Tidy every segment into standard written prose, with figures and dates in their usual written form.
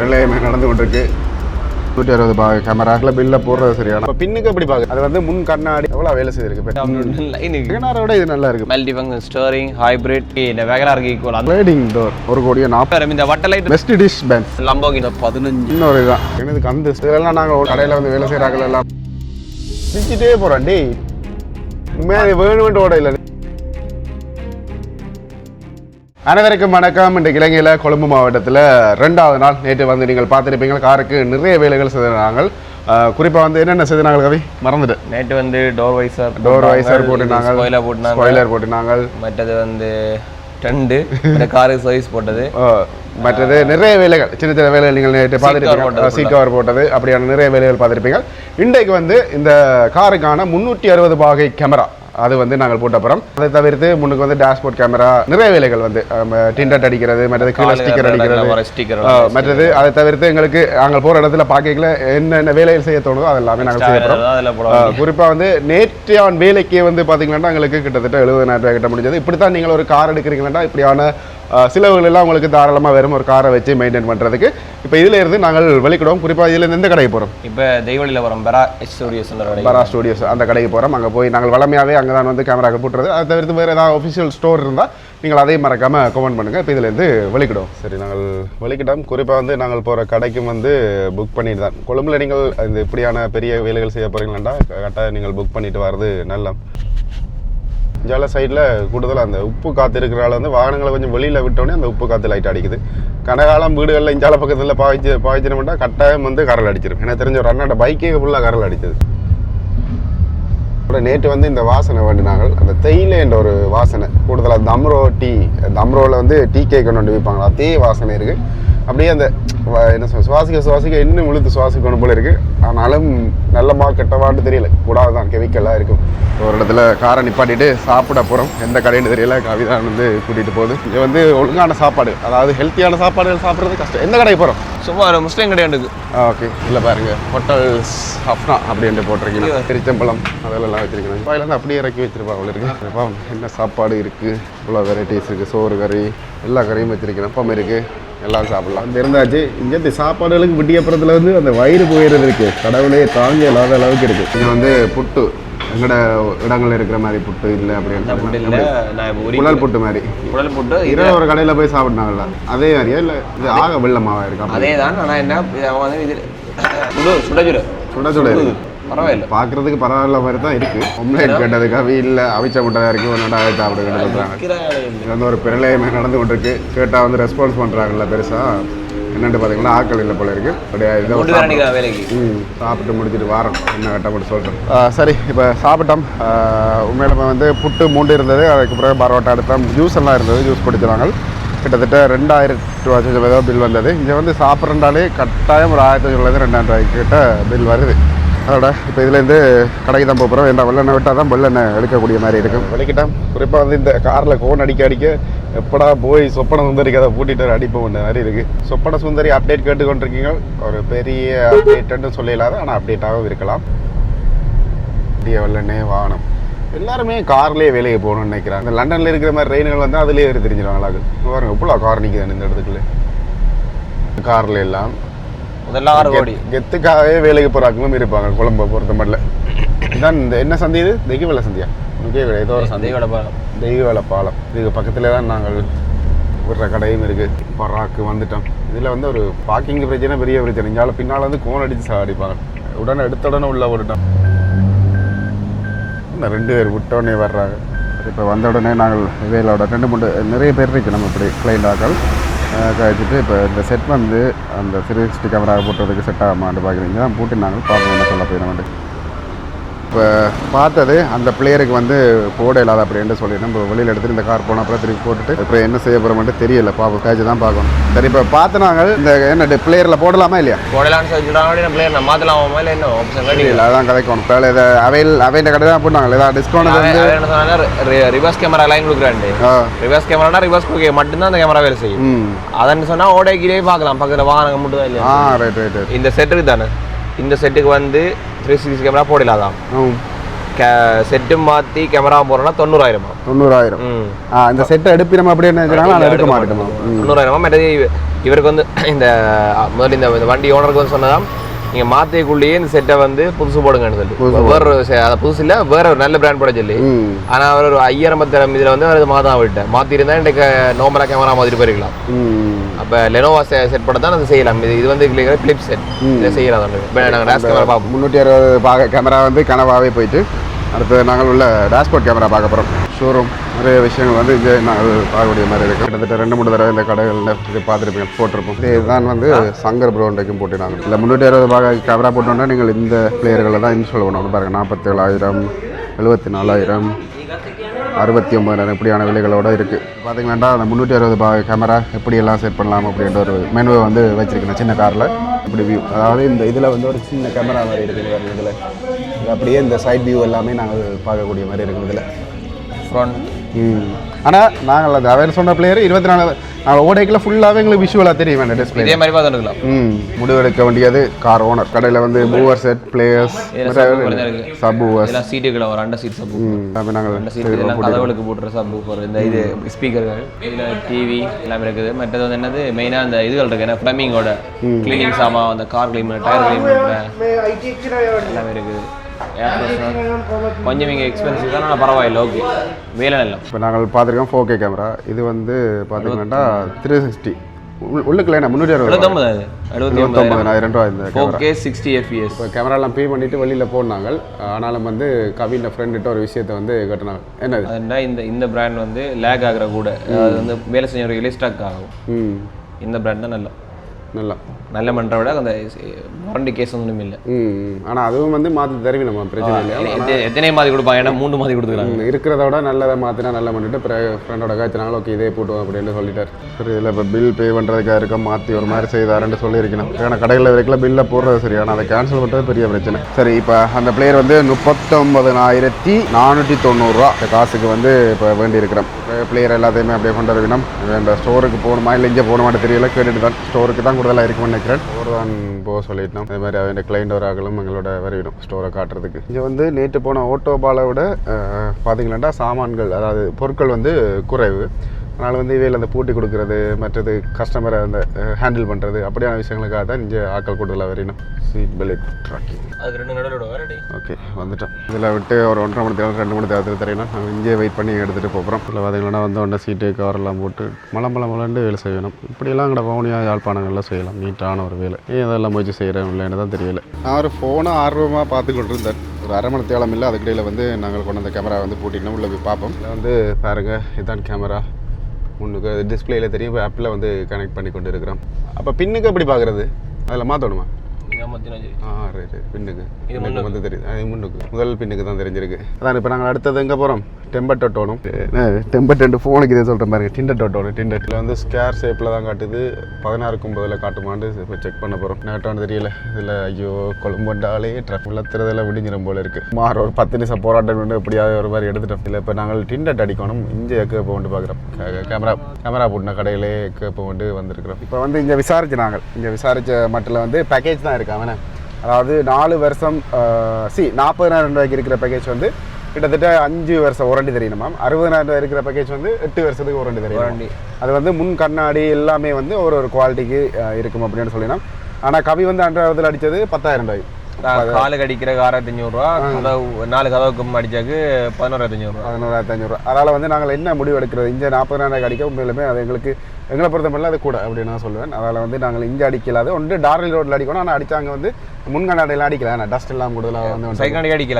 பிரளயமே நடந்து கொண்டிருக்கு. 160 பாக கேமராக்ல பில்ல போடுறது சரியான. இப்போ பின்னுக்கு எப்படி பாக்கு அது வந்து முன் கண்ணாடி எவ்வளோ வேலை செய்திருக்கு. வேகனாரோட இது நல்லா இருக்கு. மல்டி ஃபங்க்ஷன் ஸ்டீரிங் ஹைபிரிட் இந்த வேகனாருக்கு ஈக்குவல். Sliding door 1,40,00,000. இந்த வட்ட light best dish Benz Lamborghini 15. இன்னொரு இதுதான் எனக்கு அந்த இதெல்லாம் நாங்கள் ஒரு கடையில் வந்து வேலை செய்கிறாங்க எல்லாம் சிரிச்சிட்டே போகிறோம். டேய் உண்மையாக வேணுமென்று ஓட இல்லை. அனைவருக்கும் வணக்கம். இன்றைக்கு இலங்கையில் கொழும்பு மாவட்டத்தில் 2வது நாள். நேற்று வந்து நீங்கள் பார்த்துருப்பீங்க காருக்கு நிறைய வேலைகள் செய்தாங்க. குறிப்பாக வந்து என்னென்ன செய்தாங்க கவி மறந்துட்டு. நேற்று வந்து டோர் வைசர் போட்டுனாங்க, ஸ்பாய்லர் போட்டுனாங்க. மற்றது வந்து டெண்டு காருக்கு சர்வீஸ் போட்டது. மற்றது நிறைய வேலைகள், சின்ன சின்ன வேலைகள் நீங்கள் நேற்று பார்த்துருப்பீங்க. சீட் கவர் போட்டது, அப்படியான நிறைய வேலைகள் பார்த்துருப்பீங்க. இன்றைக்கு வந்து இந்த காருக்கான 360 பாகை கேமரா அது வந்து நாங்கள் போட்ட அப்புறம் அதை தவிர்த்து முன்னுக்கு வந்து டேஷ்போர்ட் கேமரா நிறைய வேலைகள் வந்து டிண்டட் அடிக்கிறது, மற்றது கீழே ஸ்டிக்கர் அடிக்கிறது, மற்றது அதை தவிர்த்து எங்களுக்கு நாங்கள் போகிற இடத்துல பார்க்கல என்னென்ன வேலைகள் செய்ய தோணுதோ அது எல்லாமே நாங்கள் செய்யப்படுறோம். குறிப்பாக வந்து நேற்றையான் வேலைக்கே வந்து பார்த்தீங்கன்னா எங்களுக்கு கிட்டத்தட்ட 70,000 ரூபாய் கிட்ட முடிஞ்சது. இப்படி தான் நீங்கள் ஒரு கார் எடுக்கிறீங்கன்னா இப்படியான சிலவுகள் எல்லாம் உங்களுக்கு தாராளமாக வரும் ஒரு காரை வச்சு மெயின்டைன் பண்ணுறதுக்கு. இப்போ இதில் இருந்து நாங்கள் வெளிக்கிடுவோம். குறிப்பாக இதில் இருந்து எந்த கடைக்கு போகிறோம்? இப்போ தெய்வழியில் வரோம். பரா ஸ்டுடியோஸ் அந்த கடைக்கு போகிறோம். அங்கே போய் நாங்கள் வளமையாகவே அங்கே தான் வந்து கேமராக்கள் போட்டுறது. அதை தவிர்த்து வேறு ஏதாவது ஒஃபிஷியல் ஸ்டோர் இருந்தால் நீங்கள் அதையும் மறக்காமல் கமெண்ட் பண்ணுங்கள். இப்போ இதிலேருந்து வெளிக்கிடுவோம். சரி, நாங்கள் வெளிக்கிட்டோம். குறிப்பாக வந்து நாங்கள் போகிற கடைக்கும் வந்து புக் பண்ணிட்டு தான். கொழும்பில் நீங்கள் இந்த இப்படியான பெரிய வேலைகள் செய்ய போகிறீங்களா கரெக்டாக நீங்கள் புக் பண்ணிட்டு வர்றது நல்ல. ஜால சைடில் கூடுதலாக அந்த உப்பு காற்று இருக்கிறனால வந்து வாகனங்களை கொஞ்சம் வெளியில் விட்டோடனே அந்த உப்பு காற்று லைட் அடிக்குது. கனகாலம் வீடுகளில் இஞ்சால பக்கத்தில் பாய்ச்சினோம்னா கட்டாயம் வந்து கரல் அடிச்சிடும். எனக்கு தெரிஞ்ச ஒரு அண்ணாட பைக்கே ஃபுல்லாக கரல் அடிச்சது. நேற்று வந்து இந்த வாசனை வேண்டினாங்க, அந்த தேயிலை என்ற ஒரு வாசனை கூடுதலாக தம்ரோ டீ, தம்ரோவில் வந்து டீ கேக் கொண்டு வைப்பாங்க, அதே வாசனை இருக்குது. அப்படியே அந்த என்ன சுவாசிக்க இன்னும் முழுத்து சுவாசிக்கணும் போல இருக்குது. ஆனாலும் நல்லமா கெட்டவான்னு தெரியல, கூடாது தான் கெமிக்கலாக இருக்கும். ஒரு இடத்துல காரை நிப்பாட்டிட்டு சாப்பிட போகிறோம். எந்த கடைன்னு தெரியல. கவிதான் வந்து கூட்டிகிட்டு போகுது. இது வந்து ஒழுங்கான சாப்பாடு, அதாவது ஹெல்த்தியான சாப்பாடுகள் சாப்பிட்றது கஷ்டம். எந்த கடைக்கு போகிறோம்? சும்மா ஒரு முஸ்லீம் கடையாண்டு. ஓகே, இல்லை பாருங்க, ஹோட்டல்ஸ் ஹஃப்னா அப்படின்ட்டு போட்டிருக்கீங்க. திருச்சம்பழம் அதெல்லாம் வச்சிருக்கீங்க. பாயிலேருந்து அப்படியே இறக்கி வச்சிருப்பா அவ்வளோ இருக்குது. என்ன சாப்பாடு இருக்குது, இவ்வளோ வெரைட்டிஸ் இருக்குது. சோறு கறி எல்லா கறியும் வச்சிருக்கிறேன். அப்பம் இருக்குது, எல்லாம் சாப்பிடலாம் தெரிந்தாச்சு. இங்கே சாப்பாடுகளுக்கு விட்டியப்புறத்தில் வந்து அந்த வயிறு போயிடுறது இருக்குது. கடவுளே தாங்க இல்லாத அளவுக்கு இருக்குது. இங்கே வந்து புட்டு எங்கட இடங்கள் இருக்கிற மாதிரி புட்டு இல்லை அப்படின்னு புழல் புட்டு மாதிரி. புழல் புட்டு இரவு ஒரு கடையில் போய் சாப்பிட்னாங்கல்ல அதே மாதிரியா இல்லை இது ஆக வெள்ளமாவா இருக்கா? அதே தான். ஆனால் என்ன சுட சுட பரவாயில்ல, பார்க்குறதுக்கு பரவாயில்ல மாதிரி தான் இருக்குது. ஒம்லேட் கேட்டதுக்காக இல்லை அவிச்ச முட்டையாக இருக்குது, ஒன்றா சாப்பிட சொல்கிறாங்க. இது வந்து ஒரு பிரளயமே நடந்து கொண்டிருக்கு. கேட்டால் வந்து ரெஸ்பான்ஸ் பண்ணுறாங்கல்ல பெருசாக. என்னென்னு பார்த்தீங்கன்னா ஆக்கள் இல்லை போல இருக்குது. அப்படியே சாப்பிட்டு முடிச்சுட்டு வாரம் என்ன கட்ட மட்டும் சொல்கிறேன். சரி, இப்போ சாப்பிட்டோம். உண்மையில வந்து புட்டு 3 இருந்தது. அதுக்கு பிறகு பரோட்டா எடுத்தோம். ஜூஸ் எல்லாம் இருந்தது. ஜூஸ் பிடிச்சிருவாங்க. கிட்டத்தட்ட 2000 ரூபா பில் வந்தது. இங்கே வந்து சாப்பிட்றண்டாலே கட்டாயம் ஒரு 1500 ரூபாய்க்கு கிட்ட பில் வருது. அதோட இப்போ இதுலேருந்து கடைக்கு தான் போகிறோம். என்ன வெள்ளெண்ணெய் விட்டால் தான் வெள்ளெண்ணெய் எடுக்கக்கூடிய மாதிரி இருக்கும். வெளிக்கிட்டோம். குறிப்பாக வந்து இந்த காரில் கோன் அடிக்க எப்படா போய் சொப்பன சுந்தரிக்கு அதை பூட்டிட்டு அடிப்போம் பண்ண மாதிரி இருக்குது. சொப்பன சுந்தரி அப்டேட் கேட்டுக்கொண்டிருக்கீங்க. ஒரு பெரிய அப்டேட்டுன்னு சொல்லிடலாத, ஆனால் அப்டேட்டாகவும் இருக்கலாம். பெரிய வெள்ளெண்ணெய் வாகனம் எல்லாருமே கார்லேயே வேலைக்கு போகணும்னு நினைக்கிறாங்க. இந்த லண்டனில் இருக்கிற மாதிரி ட்ரெயின்கள் வந்து அதுலேயே தெரிஞ்சிருவாங்களா? பாருங்க எவ்வளோ கார் நிற்குது இந்த இடத்துக்குள்ளே. காரில் எல்லாம் கெத்துக்காகவே வேலைக்கு போகிறாங்களும் இருப்பாங்க. கொழம்பை பொறுத்த மட்டும் இதான். இந்த என்ன சந்தி இது? தெய்வவேலை சந்தியா? ஏதோ ஒரு தெய்வவேலை பாலம். இதுக்கு பக்கத்தில் தான் நாங்கள் விடுற கடையும் இருக்குது. பராக்கு வந்துட்டோம். இதில் வந்து ஒரு பார்க்கிங் பிரச்சனை பெரிய பிரச்சனை. இங்கே பின்னால் வந்து கோன் அடித்து சாடிப்பாங்க. உடனே எடுத்த உடனே உள்ள விட்டுட்டோம். இந்த 2 பேர் விட்டோடனே வர்றாங்க. இப்போ வந்த உடனே நாங்கள் வேலையோட 2-3 நிறைய பேர் இருக்குது நம்ம இப்படி கிளைண்ட் ஆக்கள் கழிச்சிட்டு. இப்போ இந்த செட் வந்து அந்த 360 கேமரா போட்டுறதுக்கு செட் ஆகாமான்னு பார்க்குறீங்க. தான் போட்டு நாங்கள் பார்ப்போம் என்ன சொல்ல போய் நம்ம இப்போ பார்த்தது அந்த பிளேயருக்கு வந்து போட இல்லாத அப்படின்ட்டு சொல்லி நம்ம வெளியில் எடுத்துகிட்டு இந்த கார் போனால் அப்புறம் திருப்பி போட்டுட்டு இப்போ என்ன செய்ய போகிறோம்ட்டு தெரியல. பார்ப்போம், பேஜ் தான் பார்க்கணும். சரி, இப்போ பார்த்து நாங்கள் இந்த என்ன பிளேயரில் போடலாமா இல்லையா? போடலாம்னு சொல்லிட்டு பிளேயர் மாற்றலாமா இல்லை என்ன ஆப்ஷன் இல்லை? அதான் கதைக்கணும். இப்போ இதை அவையில் கடை தான் போட்டாங்க. ஏதாவது டிஸ்கவுண்ட் வந்து ரிவர்ஸ் கேமரா லைன் கொடுக்குறாண்டு. ரிவர்ஸ் கேமரானா ரிவர்ஸ் கொடுக்க மட்டும்தான் அந்த கேமரா வேலை செய்யும். அதன்னு சொன்னால் ஓடைக்கிலே பார்க்கலாம். பக்கத்தில் வாகனம் மட்டும் தான் இல்லையா? ரைட். இந்த செட்டுக்கு தானே, இந்த செட்டுக்கு வந்து 360 கேமரா போடலாதான். செட்டும் மாற்றி கேமரா போகிறோன்னா 90,000. 90,000. இந்த செட்டை எடுப்பி நம்ம அப்படியே நினைச்சாங்கன்னா அதை எடுக்க மாட்டோமா? 90,000. மற்றது இவருக்கு வந்து இந்த முதல்ல இந்த வண்டி ஓனருக்கு வந்து சொன்னதான் நீங்கள் மாற்றிக்குள்ளேயே இந்த செட்டை வந்து புதுசு போடுங்கன்னு சொல்லி வேறு அதை புதுசு இல்லை வேற ஒரு நல்ல பிராண்ட் போட சொல்லி. ஆனால் அவர் ஒரு 5,000 இதில் வந்து அவர் மாற்ற விட்டேன். மாற்றிருந்தா இன்றைக்கு நார்மலாக கேமரா மாதிரி போயிருக்கலாம். அப்போ லெனோவா செட் பண்ண தான் அதை செய்யலாம். இது வந்து பிலிப் செட் இதை செய்யலாம். நாங்கள் டேஷ் கேமரா பார்ப்போம். 360 கேமரா வந்து கனவாகவே போயிட்டு அடுத்து நாங்கள் உள்ள டேஷ்போர்ட் கேமரா பார்க்க போகிறோம். ஷோரூம் நிறைய விஷயங்கள் வந்து இங்கே நாங்கள் பார்க்கக்கூடிய மாதிரி இருக்குது. கிட்டத்தட்ட 2-3 தடவை இந்த கடைகளில் இது பார்த்துருப்பீங்க, போட்டிருப்போம். இதுதான் வந்து சங்கர் ப்ரோண்டைக்கும் போட்டினாங்க. இல்லை 360 கேமரா போட்டோன்னா நீங்கள் இந்த பிளேயர்களை தான் இன்ஸ்டால் பண்ணணும். பாருங்கள் 47,000, 74,000, 69,000 இப்படியான விலைகளோடு இருக்குது. பார்த்தீங்கன்னா அந்த 360 கேமரா எப்படியெல்லாம் செட் பண்ணலாம் அப்படின்ற ஒரு மெனுவை வந்து வச்சுருக்கேன் சின்ன காரில். இப்படி வியூ, அதாவது இந்த இதில் வந்து ஒரு சின்ன கேமரா மாதிரி இருக்குது. இதில் அப்படியே இந்த சைட் வியூ எல்லாமே நாங்கள் பார்க்கக்கூடிய மாதிரி இருக்குது இதில் ஃப்ரண்ட். ஆனால் நாங்கள் அந்த அவர் சொன்ன பிளேயர் 24 நாங்கள் ஓடைக்கில் ஃபுல்லாகவே எங்களுக்கு விஷுவலாக தெரியும் வேண்டாம் டிஸ்பிளே. இதே மாதிரி பார்த்துக்கலாம். முடிவெடுக்க வேண்டியது கார் ஓனர். கடையில் வந்து மூவர் செட் பிளேயர்ஸ் சப் ஊவர்ஸ் எல்லாம் சீட்டுகளை ஒரு அண்டர் சீட் சப்பு நாங்கள் சீட் இதெல்லாம் கதவுகளுக்கு போட்டுற சப்பு போகிற இந்த இது ஸ்பீக்கர்கள் இதில் டிவி எல்லாமே இருக்குது. மற்றது வந்து என்னது மெயினாக அந்த இதுகள் இருக்குது. ஏன்னா ஃப்ளமிங்கோட கிளீனிங் சாமான், அந்த கார் கிளீன் பண்ண டயர் கிளீன் பண்ணுற எல்லாமே இருக்குது. கொஞ்சம் இங்கே எக்ஸ்பென்சிவ் தான், ஆனால் பரவாயில்லை, ஓகே, வேலை இல்லை. இப்போ நாங்கள் பார்த்துருக்கோம் 4K கேமரா. இது வந்து பார்த்தீங்கன்னா 360 உள்ளுக்குள்ள என்ன 369,000 ரூபா இந்த 4K 60 fps. இப்போ கேமராலாம் பே பண்ணிவிட்டு வெளியில் போனாங்க. ஆனாலும் வந்து கவின் ஃப்ரெண்டுகிட்ட ஒரு விஷயத்தை வந்து கேட்டினாங்க. என்னது அதுனா இந்த பிராண்ட் வந்து லேக் ஆகிற கூட அது வந்து வேலை செஞ்சவர்களே ஸ்டாக் ஆகும். இந்த பிராண்ட் தான் நல்ல மன்ற விட அந்த வாரண்டி கேஸ் ஒன்றும் இல்லை. ஆனால் அதுவும் வந்து மாற்றி தருவி நம்ம பிரச்சனை இல்லை. எத்தனை மாதிரி கொடுப்பாங்க? ஏன்னா 3 மாதிரி கொடுத்துருக்காங்க. இருக்கிறத விட நல்லதை மாற்றினா நல்லா பண்ணிட்டு ஃப்ரெண்டோட காய்ச்சினாலும் ஓகே இதே போட்டுவோம் அப்படின்னு சொல்லிட்டார். சரி, இதில் இப்போ பில் பே பண்ணுறதுக்காக இருக்க மாற்றி ஒரு மாதிரி செய்தாருன்னு சொல்லியிருக்கணும். ஏன்னா கடைகளில் வரைக்கும் பில்லை போடுறது சரி, ஆனால் அதை கேன்சல் பண்ணுறது பெரிய பிரச்சனை. சரி, இப்போ அந்த பிளேயர் வந்து 39,490 ரூபா காசுக்கு வந்து இப்போ வேண்டி இருக்கிறோம். பிளேயர் எல்லாத்தையுமே அப்படியே கொண்டு வரணும். இந்த ஸ்டோருக்கு போகணுமா இல்லை இங்கே போகணுமான்னு தெரியல, கேட்டுட்டு தான் ஸ்டோருக்கு தான் கூடுதலாக இருக்கும்னு நினைக்கிறேன். ஸ்டோர் தான் போக சொல்லிட்டோம். அதே மாதிரி அவன் கிளைண்ட் வராங்களும் எங்களோட வரவிடும் ஸ்டோரை காட்டுறதுக்கு. இங்கே வந்து நேற்று போன ஓட்டோபாலை விட பார்த்தீங்கன்னா சாமான்கள், அதாவது பொருட்கள் வந்து குறைவு. அதனால் வந்து இவையில் அந்த பூட்டி கொடுக்குறது, மற்றது கஸ்டமரை அந்த ஹேண்டில் பண்ணுறது அப்படியான விஷயங்களுக்காக தான் இங்கே ஆட்கள் கூடுதலாக வரணும். சீட் பெல்ட் ட்ராக்கிங் அது 2 நடுவில் ஓகே வந்துட்டோம். இதில் விட்டு ஒரு 1.5 மணி நேரம் 2 மணி நேரத்தில் தெரியணும். நாங்கள் இங்கே வெயிட் பண்ணி எடுத்துகிட்டு போகிறோம். இல்லை பார்த்தீங்கன்னா வந்து ஒன்று சீட்டு கவரெல்லாம் போட்டு மலமலமலண்டு வேலை செய்யணும். இப்படியெல்லாம் எங்களோட பவுனியாக யாழ்ப்பாணங்கள்லாம் செய்யலாம். நீட்டான ஒரு வேலை. இதெல்லாம் முயற்சி செய்கிறேன் இல்லைன்னு தான் தெரியல. நான் ஒரு ஃபோனை ஆர்வமாக பார்த்து கொண்டிருந்தேன். ஒரு அரை மணி தேலம் இல்லை. அதுக்கிடையில் வந்து நாங்கள் கொண்டு அந்த கேமரா வந்து பூட்டினோம். உள்ளே போய் பார்ப்போம். இதில் வந்து பாருங்கள், இதுதான் கேமரா. முன்னுக்கு டிஸ்பிளேயில் தெரியும். இப்போ ஆப்பில் வந்து கனெக்ட் பண்ணி கொண்டு இருக்கிறோம். அப்போ பின்னுக்கு எப்படி பார்க்குறது? அதில் மாற்றணுமா? பின்னுக்கு வந்து தெரியுது. அது முன்னுக்கு முதல் பின்னுக்கு தான் தெரிஞ்சிருக்கு. அதான் இப்போ நாங்கள் அடுத்தது எங்கே போகிறோம்? டெம்பர் டொட்டோனும். டெம்பர் டென்ட் ஃபோனுக்கு இதே சொல்கிற மாதிரி டிண்டர் டொட்டோனு. டிண்டட்டில் வந்து ஸ்கேர் ஷேப்பில் தான் காட்டுது. 16:9 காட்டுமான்னு இப்போ செக் பண்ண போகிறோம். நேட்டானு தெரியல. இதில் ஐயோ கொழும்புண்டாலே ட்ரக் உள்ளத்துறதெல்லாம் விடிஞ்சிடும் போல இருக்குது. மாற ஒரு 10 நிமிஷம் போராட்டம் வந்து எப்படியாவது ஒரு மாதிரி எடுத்துட்டோம். இல்லை இப்போ நாங்கள் டிண்டட் அடிக்கணும். இங்கே கேப்பை கொண்டு பார்க்குறோம். கேமரா போட்டின கடையிலே கேப்பை கொண்டு வந்திருக்கிறோம். இப்போ வந்து இங்கே விசாரிச்சு நாங்கள் இங்கே விசாரித்த மட்டில் வந்து பேக்கேஜ் தான் இருக்காங்க. அதாவது 4 வருஷம் 40,000 ரூபாய்க்கு இருக்கிற பேக்கேஜ் வந்து கிட்டத்தட்ட 5 வருஷம் வாரண்டி தெரியணும் மேம். 60,000 ரூபாய் இருக்கிற பேக்கேஜ் வந்து 8 வருஷத்துக்கு வாரண்டி தெரியும். அது வந்து முன் கண்ணாடி எல்லாமே வந்து ஒரு குவாலிட்டிக்கு இருக்கும் அப்படின்னு சொல்லினோம். ஆனால் கவி வந்து 2 அடித்தது 10,000 ரூபாய். காலுக்கு அடிக்கிற 6,500 ரூபா, 4 கதவுக்கு அடிச்சாக்கு 11,500 ரூபா. 11,500 ரூபா. அதனால் வந்து நாங்கள் என்ன முடிவு எடுக்கிறது? இங்கே 40,000 அடிக்க உண்மையிலுமே அது எங்களை பொறுத்த மட்டும் அது கூட அப்படின்னு நான் சொல்லுவேன். அதனால் வந்து நாங்கள் இங்கே அடிக்கலாது ஒன்று டார்லிங் ரோட்டில் அடிக்கணும். ஆனால் அடித்தாங்க வந்து முன்கண்ணாடியெல்லாம் அடிக்கல, டஸ்ட் எல்லாம் கூடுதலாக வந்து சைக்கண்டி அடிக்கல.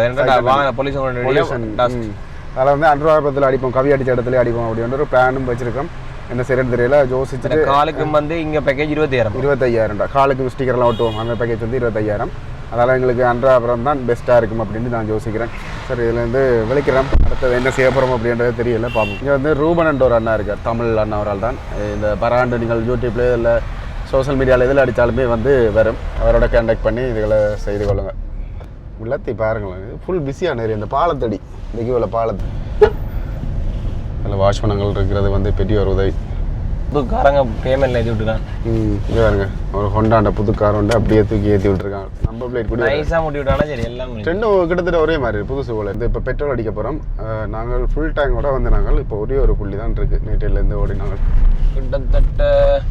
அதில் வந்து அன்றாபத்தில் அடிப்போம், கவி அடித்த இடத்துல அடிப்போம் அப்படின்ற ஒரு பிளானும் வச்சிருக்கோம். என்ன சரின்னு தெரியல. யோசிச்சுட்டு காலுக்கு வந்து இங்கே பேக்கேஜ் 25,000 ரூபா. காலுக்கு ஸ்டிக்கர்லாம் ஒட்டுவோம். அந்த பேக்கேஜ் வந்து 25,000. அதனால் எங்களுக்கு அன்றாபுரம் தான் பெஸ்ட்டாக இருக்கும் அப்படின்னு நான் யோசிக்கிறேன். சரி, இதுலேருந்து விளைக்கிறோம். அடுத்தது என்ன செய்ய போகிறோம் அப்படின்றது தெரியல, பார்ப்போம். இங்கே வந்து ரூபன் ஒரு அண்ணா இருக்கார், தமிழ் அண்ணா ஒரு ஆள் தான். இந்த பராண்டு நீங்கள் யூடியூப்லேயே இல்லை சோஷியல் மீடியாவில் எதில் அடித்தாலுமே வந்து வரும். அவரோட கான்டாக்ட் பண்ணி இதுகளை செய்து கொள்ளுங்க. உள்ளத்தி பாருங்களேன், ஃபுல் பிஸியான ஏரியா. இந்த பாலத்தடி இன்றைக்கி உள்ள பாலத்து அதில் வாஷ்மனங்கள் இருக்கிறது வந்து பெரிய ஒரு உதவி. புதுக்காரங்க பேமெண்ட்ல ஏற்றி விட்டுருக்கான். இங்கே பாருங்க ஒரு ஹொண்டாண்ட புது கார் வந்து அப்படியே தூக்கி ஏற்றி விட்டுருக்காங்க. நம்பர் பிளேட் கூட நைஸாக முட்டி விட்டானா சரி எல்லாம் ரெண்டும் கிட்டத்தட்ட ஒரே மாதிரி புதுசு போல. இந்த இப்போ பெட்ரோல் அடிக்க போகிறோம். நாங்கள் ஃபுல் டேங்கோட வந்து நாங்கள் இப்போ ஒரே ஒரு புள்ளி தான் இருக்குது. நேற்றிலேருந்து ஓடி நாங்கள் கிட்டத்தட்ட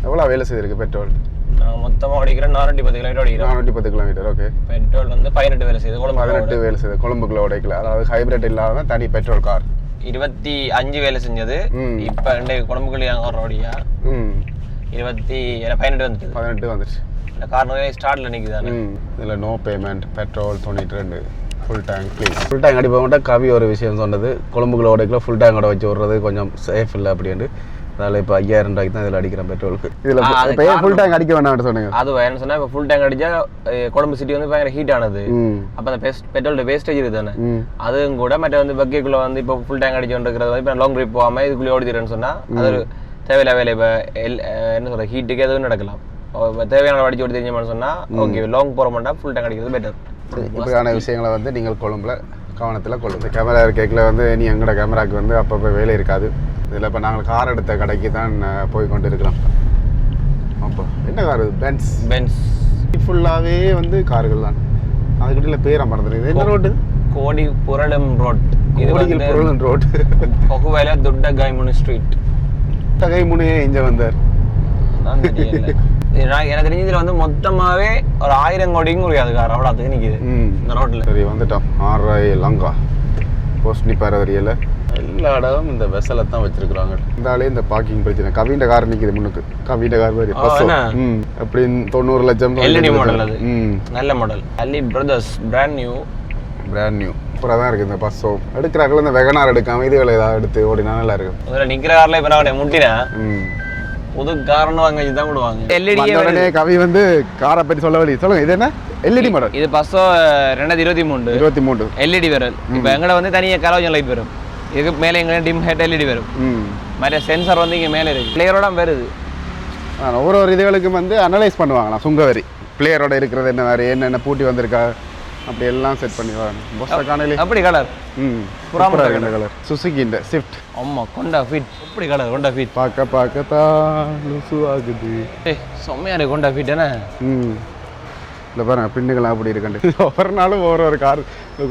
எவ்வளோ வேலை செய்திருக்கு பெட்ரோல்? நான் மொத்தமாக ஓடிக்கிறேன் 410 கிலோமீட்டர் ஓடிக்கிறேன். 410 கிலோமீட்டர். ஓகே. பெட்ரோல் வந்து 18 வேலை செய்யுது. 18 வேலை செய்யுது கொழும்புக்குள்ள உடைக்கல. அதாவது ஹைப்ரிட் இல்லாத தனி பெட்ரோல் கார். 25 வேலை செஞ்சது. இப்போ கொழும்புக்குள்ளே ஓடியா 18 வந்துச்சு. 18 வந்துச்சு. இந்த கார் ஸ்டார்ட்ல நிற்குதானே. இதில் no payment petrol 92 full tank please. Full tank அடிப்ப மட்டும் கவி ஒரு விஷயம் சொன்னது, கொழும்புக்குள்ள உடைக்கல ஃபுல் டேங்கோட வச்சு விட்றது கொஞ்சம் சேஃப் இல்லை அப்படின்ட்டு. அதனால் இப்போ 5000 ரூபாய்க்கு தான் இதில் அடிக்கிறேன் பெட்ரோலுக்கு. இதில் இப்போ ஏன் ஃபுல் டேங்க் அடிக்க வேண்டாம்னு சொன்னீங்க? அது என்ன சொன்னால் இப்போ ஃபுல் டேங்க் அடித்தா கொழும்பு சிட்டி வந்து பயங்கர ஹீட் ஆனது. அப்போ அந்த பெட்ரோல் வேஸ்டேஜ் இருக்குது தானே, அதுவும் கூட மற்ற வந்து பக்கேக்குள்ளே வந்து இப்போ ஃபுல் டேங்க் அடிச்சுருக்கிறது வந்து இப்போ லாங் ட்ரிப் போகாமல் இதுக்குள்ளே ஓடிக்கிறேன்னு சொன்னால் அது ஒரு தேவையில்ல வேலை. இப்போ என்ன சொல்கிற ஹீட்டுக்கு எதுவும் நடக்கலாம். தேவையான அடிச்சு ஓடி தெரிஞ்சோம்னு சொன்னால் ஓகே லாங் போகிற மாட்டா ஃபுல் டேங்க் அடிக்கிறது பெட்டர். இப்படியான விஷயங்களை வந்து நீங்கள் கொழும்பில் கவனத்தில் கொள்ளுங்க. கேமரா கேக்கில் வந்து நீ எங்களோட கேமராவுக்கு வந்து அப்பப்போ வேலை இருக்காது. இதில் இப்போ நாங்கள் கார் எடுத்த கடைக்கு தான் போய் கொண்டு இருக்கிறோம். அப்போ என்ன கார் இது? பென்ஸ் ஃபுல்லாகவே வந்து கார்கள் தான். அதுக்கிட்ட பேரை மறந்துடுது. என்ன ரோடு? கோடி புரளம் ரோட். இது புரளம் ரோடு கொகுவேல துட்ட கைமுனி ஸ்ட்ரீட். கைமுனியே இங்கே வந்தார். எனக்கு தெரிஞ்ச இதுல வந்து மொத்தமாவே ஒரு 1000 கோடிங்க முடியாது கார் அவ்வளோத்துக்கு நிற்கிது இந்த ரோட்ல. சரி வந்துட்டோம். ஆராய் லங்கா போஸ்ட் நிப்பார வரையில எல்லா இடமும் இந்த வெசலை தான் வச்சிருக்கிறாங்க. இருந்தாலே இந்த பார்க்கிங் பிரச்சனை. கவிண்ட கார் நிற்கிது முன்னுக்கு. கவிண்ட கார் மாதிரி அப்படி 90 லட்சம் எல்இடி மாடல். அது நல்ல மாடல். அல்லி பிரதர்ஸ் பிராண்ட் நியூ சூப்பராக தான் இருக்குது இந்த பஸ்ஸோ. எடுக்கிறார்கள் இந்த வெகனார் எடுக்காம இதுகளை ஏதாவது எடுத்து ஓடினா நல்லா இருக்கும். அதில் நிற்கிற காரில் இப்போ நான் முட்டினேன் புது காரணம் வாங்க தான் விடுவாங்க. எல்இடி கவி வந்து காரை பற்றி சொல்ல வேண்டிய சொல்லுங்க. இது என்ன எல்இடி மாடல்? இது பஸ்ஸோ 2023 எல்இடி வரும். இப்போ எங்கட வந்து தனியாக கலோஜன் லைட் வரும். இதுக்கு மேலே எங்கே டிம் ஹெட் எல்இடி வரும். மற்ற சென்சார் வந்து இங்கே மேலே இருக்குது. பிளேயரோட வருது. ஒவ்வொரு இதுகளுக்கும் வந்து அனலைஸ் பண்ணுவாங்களா சுங்கவரி. பிளேயரோட இருக்கிறது என்ன மாதிரி என்னென்ன பூட்டி வந்திருக்கா அப்படி எல்லாம் செட் பண்ணி வாங்க. அப்படி கலர் கலர் சுசுகி இந்த ஸ்விஃப்ட். ஆமாம் கொண்டா ஃபிட். அப்படி கலர் கொண்டா ஃபிட். பார்க்கத்தான் லூசு ஆகுது. செம்மையா இருக்கு கொண்டா ஃபிட். என்ன இல்லை பாருங்க பின்னுகள்லாம் அப்படி இருக்கண்டு. ஒவ்வொரு நாளும் ஒரு கார்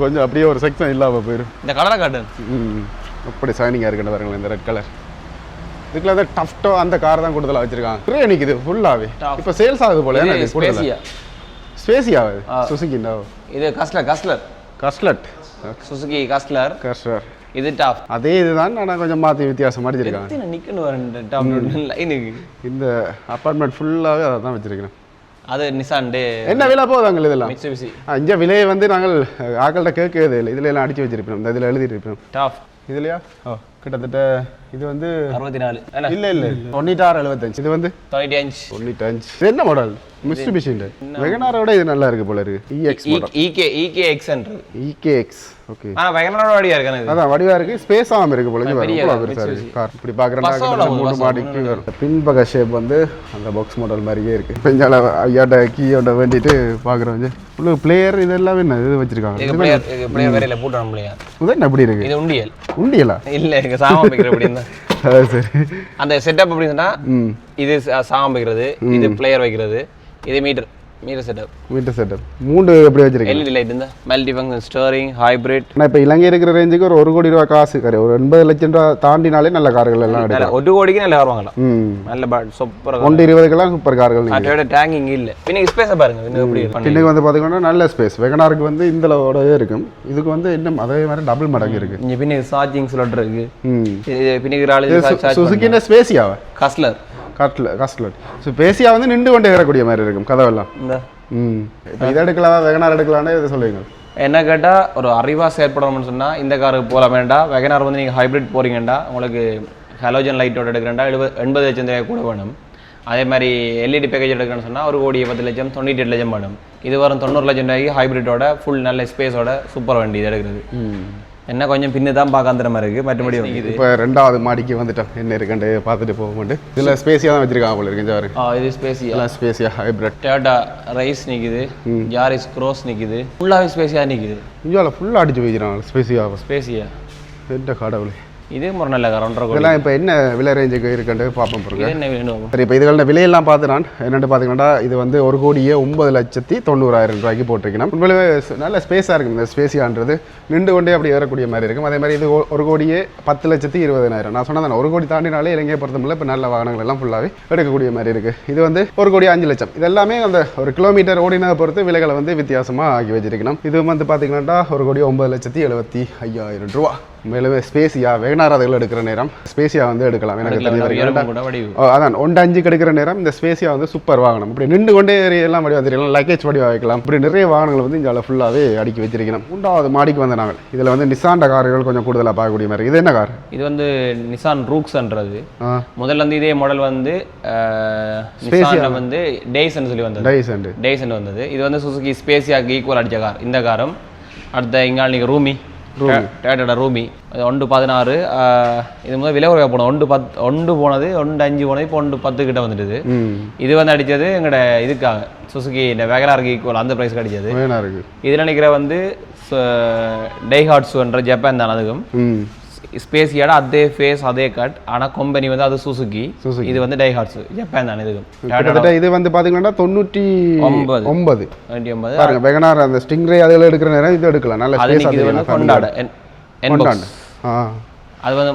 கொஞ்சம் அப்படியே ஒரு செக்ஷன் இல்லாமல் போயிடும். இந்த கலரை காட்டு. அப்படி சைனிங்காக இருக்குன்னு பாருங்களேன் இந்த ரெட் கலர். இதுக்குள்ள வந்து டஃப்டோ அந்த கார் தான் கூடுதலாக வச்சிருக்காங்க. நிறைய நிற்குது ஃபுல்லாகவே. இப்போ சேல்ஸ் ஆகுது போல. ஸ்பேசியாவது சுசுகிண்டா. இது கஸ்லர் சுசுகி கஸ்லர். இது டாப். அதே இதுதான் ஆனால் கொஞ்சம் மாற்றி வித்தியாசம் அடிச்சிருக்காங்க. இந்த அப்பார்ட்மெண்ட் ஃபுல்லாகவே அதை தான் வச்சிருக்கிறேன். அது நிசான் என்ன விலை போதாங்க இதெல்லாம்? இங்கே விலையை வந்து நாங்கள் ஆக்கள்கிட்ட கேட்கவே இல்லை. இதில் எல்லாம் அடிச்சு வச்சிருப்போம். இந்த இதில் எழுதிருப்போம் டாப். இதுலையா கிட்டத்தட்ட இது வந்து 64 இல்லை 96-75. இது வந்து 95. இது என்ன மாடல்? மிட்சுபிஷி வெகனாரோட இது நல்லா இருக்கு போல இருக்கு. இஎக்ஸ் மாடல். இகேஎக்ஸ் ஓகே. வெகனாரோட வடிவா இருக்கு. அதான் வடிவா இருக்கு. ஸ்பேஸாவும் இருக்கு போல. கார் இப்படி பார்க்குறேன்னா 3 மாடிக்கு வரும். பின்பக்க ஷேப் வந்து அந்த பாக்ஸ் மாடல் மாதிரியே இருக்கு. பெஞ்சால ஐயாட்ட கீயோட வேண்டிட்டு பார்க்குறோம். உங்களுக்கு பிளேயர் இது எல்லாமே என்ன இது வச்சிருக்காங்க. என்ன எப்படி இருக்கு? இது உண்டியலா? இல்ல சாமம் வைக்கிற அப்படின்னா சரி. அந்த செட்டப் அப்படின்னா இது சாமம் வைக்கிறது, இது பிளேயர் வைக்கிறது, இது மீட்டர் செட்டப். 3 எப்படி வச்சிருக்கீங்க? எல்இடி லைட் இந்த மல்டி ஃபங்க்ஷன் ஸ்டீரிங் ஹைபிரிட். நான் இப்போ இலங்கை இருக்கிற ரேஞ்சுக்கு ஒரு 1 கோடி ரூபாய் காசு கரை ஒரு 80 லட்சம் ரூபாய் தாண்டினாலே நல்ல கார்கள் எல்லாம் எடுக்கலாம். 1 கோடிக்கு நல்ல கார் வாங்கலாம். நல்ல சூப்பர் 120க்கெல்லாம் சூப்பர் கார்கள். அதோட டேங்கிங் இல்ல. பின்ன ஸ்பேஸ் பாருங்க எப்படி இருக்கு. பின்னுக்கு வந்து பாத்தீங்கன்னா நல்ல ஸ்பேஸ். வெகனாருக்கு வந்து இந்த லெவலோடவே இருக்கும். இதுக்கு வந்து இன்னும் அதே மாதிரி டபுள் மடங்கு இருக்கு. இங்க பின்னுக்கு சார்ஜிங் ஸ்லாட் இருக்கு. இது பின்னுக்கு ராலி சார்ஜ். சுசுகின ஸ்பேசியாவா? கஸ்லர். ஸ்பேசியா வந்து நின்று கொண்டே வரக்கூடிய மாதிரி இருக்கும் கதவெல்லாம். இப்போ இதை எடுக்கலாம் வெகனார் எடுக்கலாம்னு இதை சொல்லுவீங்க. என்ன கேட்டால் ஒரு அறிவாக செயற்படணும்னு சொன்னால் இந்த காருக்கு போகல வேண்டாம். வெகனார் வந்து நீங்கள் ஹைப்ரிட் போகிறீங்கண்டா உங்களுக்கு ஹலோஜன் லைட்டோட எடுக்கிறேன்டா 80 லட்சம் ரூபாய் கூட வேணும். அதே மாதிரி எல்இடி பேக்கேஜ் எடுக்கிறேன்னு சொன்னால் 1,10 லட்சம் 98 லட்சம் வேணும். இது வரும் 90 லட்சம் ரூபாய்க்கு ஹைப்ரிட்டோட ஃபுல் நல்ல ஸ்பேஸோட சூப்பர் வண்டி இது எடுக்கிறது. என்ன கொஞ்சம் பின்னு தான் பார்க்காத மாதிரி இருக்குது. மற்றபடி இப்போ 2வது மாடிக்கு வந்துட்டோம். என்ன இருக்குன்னு பார்த்துட்டு போக மாட்டேன். இதில் ஸ்பேஸியாக தான் வச்சிருக்காங்க போல இருக்கு. இது ஸ்பேஸியா ஹைப்ரிட். டொயோட்டா ரைஸ் நிற்குது, யாரிஸ் க்ரோஸ் நிற்குது. ஃபுல்லாகவே ஸ்பேஸியாக நிற்குது. இந்தியாவில் ஃபுல்லாக அடிச்சு வச்சுருக்காங்க ஸ்பேஸியா. ஸ்பேஸியா எந்த கடவுளே. இது ஒரு நல்ல கார் 1.5 கோடி. இதெல்லாம் இப்போ என்ன விலை ரேஞ்சுக்கு இருக்குன்னு பார்ப்போம் பாருங்க. இது என்ன வேணும்? சரி, இப்போ இதுகளோட விலையெல்லாம் பார்த்து நான் என்னென்னு பார்த்தீங்கன்னா இது வந்து 1,90,90,000 ரூபாய்க்கு போட்டிருக்கணும். உண்மையிலே நல்ல ஸ்பேஸாக இருக்குது. இந்த ஸ்பேஸியான்றது நின்று கொண்டே அப்படி ஏறக்கூடிய மாதிரி இருக்கும். அதே மாதிரி இது 1,10,20,000. நான் சொன்னேன் 1 கோடி தாண்டினாலே இலங்கையை பொறுத்தமில்லை இப்போ நல்ல வாகனங்கள் எல்லாம் ஃபுல்லாகவே எடுக்கக்கூடிய மாதிரி இருக்குது. இது வந்து 1,05,00,000. இது எல்லாமே அந்த ஒரு கிலோமீட்டர் ஓடினதை பொறுத்து விலைகளை வந்து வித்தியாசமாக ஆக்கி வச்சிருக்கணும். இது வந்து பார்த்தீங்கன்னா 1,09,75,000 ரூபா. மேலே ஸ்பேசியா வேகனார் அதுகள் எடுக்கிற நேரம் ஸ்பேசியா வந்து எடுக்கலாம். எனக்கு அதான் 1.5 எடுக்கிற நேரம் இந்த ஸ்பேசியா வந்து சூப்பர் வாகனம். இப்படி நின்று கொண்டே எல்லாம் வடி வந்துருக்கலாம், லக்கேஜ் வடி வைக்கலாம். இப்படி நிறைய வாகனங்கள் வந்து இங்கே ஃபுல்லாகவே அடுக்கி வச்சிருக்கணும். 3வது மாடிக்கு வந்த நாங்கள் இதில் வந்து நிசாண்ட கார்கள் கொஞ்சம் கூடுதலாக பார்க்கக்கூடிய மாதிரி. இது என்ன கார்? இது வந்து நிசான் ரூக்ஸ்ன்றது. முதல்ல வந்து இதே மாடல் வந்து நிசான்ல வந்து டேசன் சொல்லி வந்தது. டேசன் வந்தது. இது வந்து சுசுகி ஸ்பேசியாக்கு ஈக்குவல் அடிச்ச கார். இந்த காரம் அடுத்த இங்கே நீங்கள் ரூமி டேட்டா ரூமி 1.16. இது முதல் விலை குறைவாக போனோம். 1.10 போனது, 1.5 போனது, இப்போ 1.10 கிட்ட வந்துடுது. இது வந்து அடித்தது எங்களோட இதுக்காக சுசுகி இந்த வேகனாருக்கு ஈக்குவல் அந்த ப்ரைஸ்க்கு அடித்தது. இதில் நினைக்கிற வந்து டைஹாட்ஸுன்ற ஜப்பான் தான். அதுக்கும் ஸ்பேசியோட அதே ஃபேஸ் அதே கட். ஆனால் கம்பெனி வந்து அது சுசுகி. இது வந்து டைஹாட்ஸ் ஜப்பான் தான். இதுக்கும் இது வந்து பார்த்தீங்கன்னா 99 பாருங்க. வேகனார் அந்த ஸ்டிங்ரே அதில் எடுக்கிற நேரம் இது எடுக்கலாம். நல்ல ஸ்பேஸ். இது வந்து கொண்டாட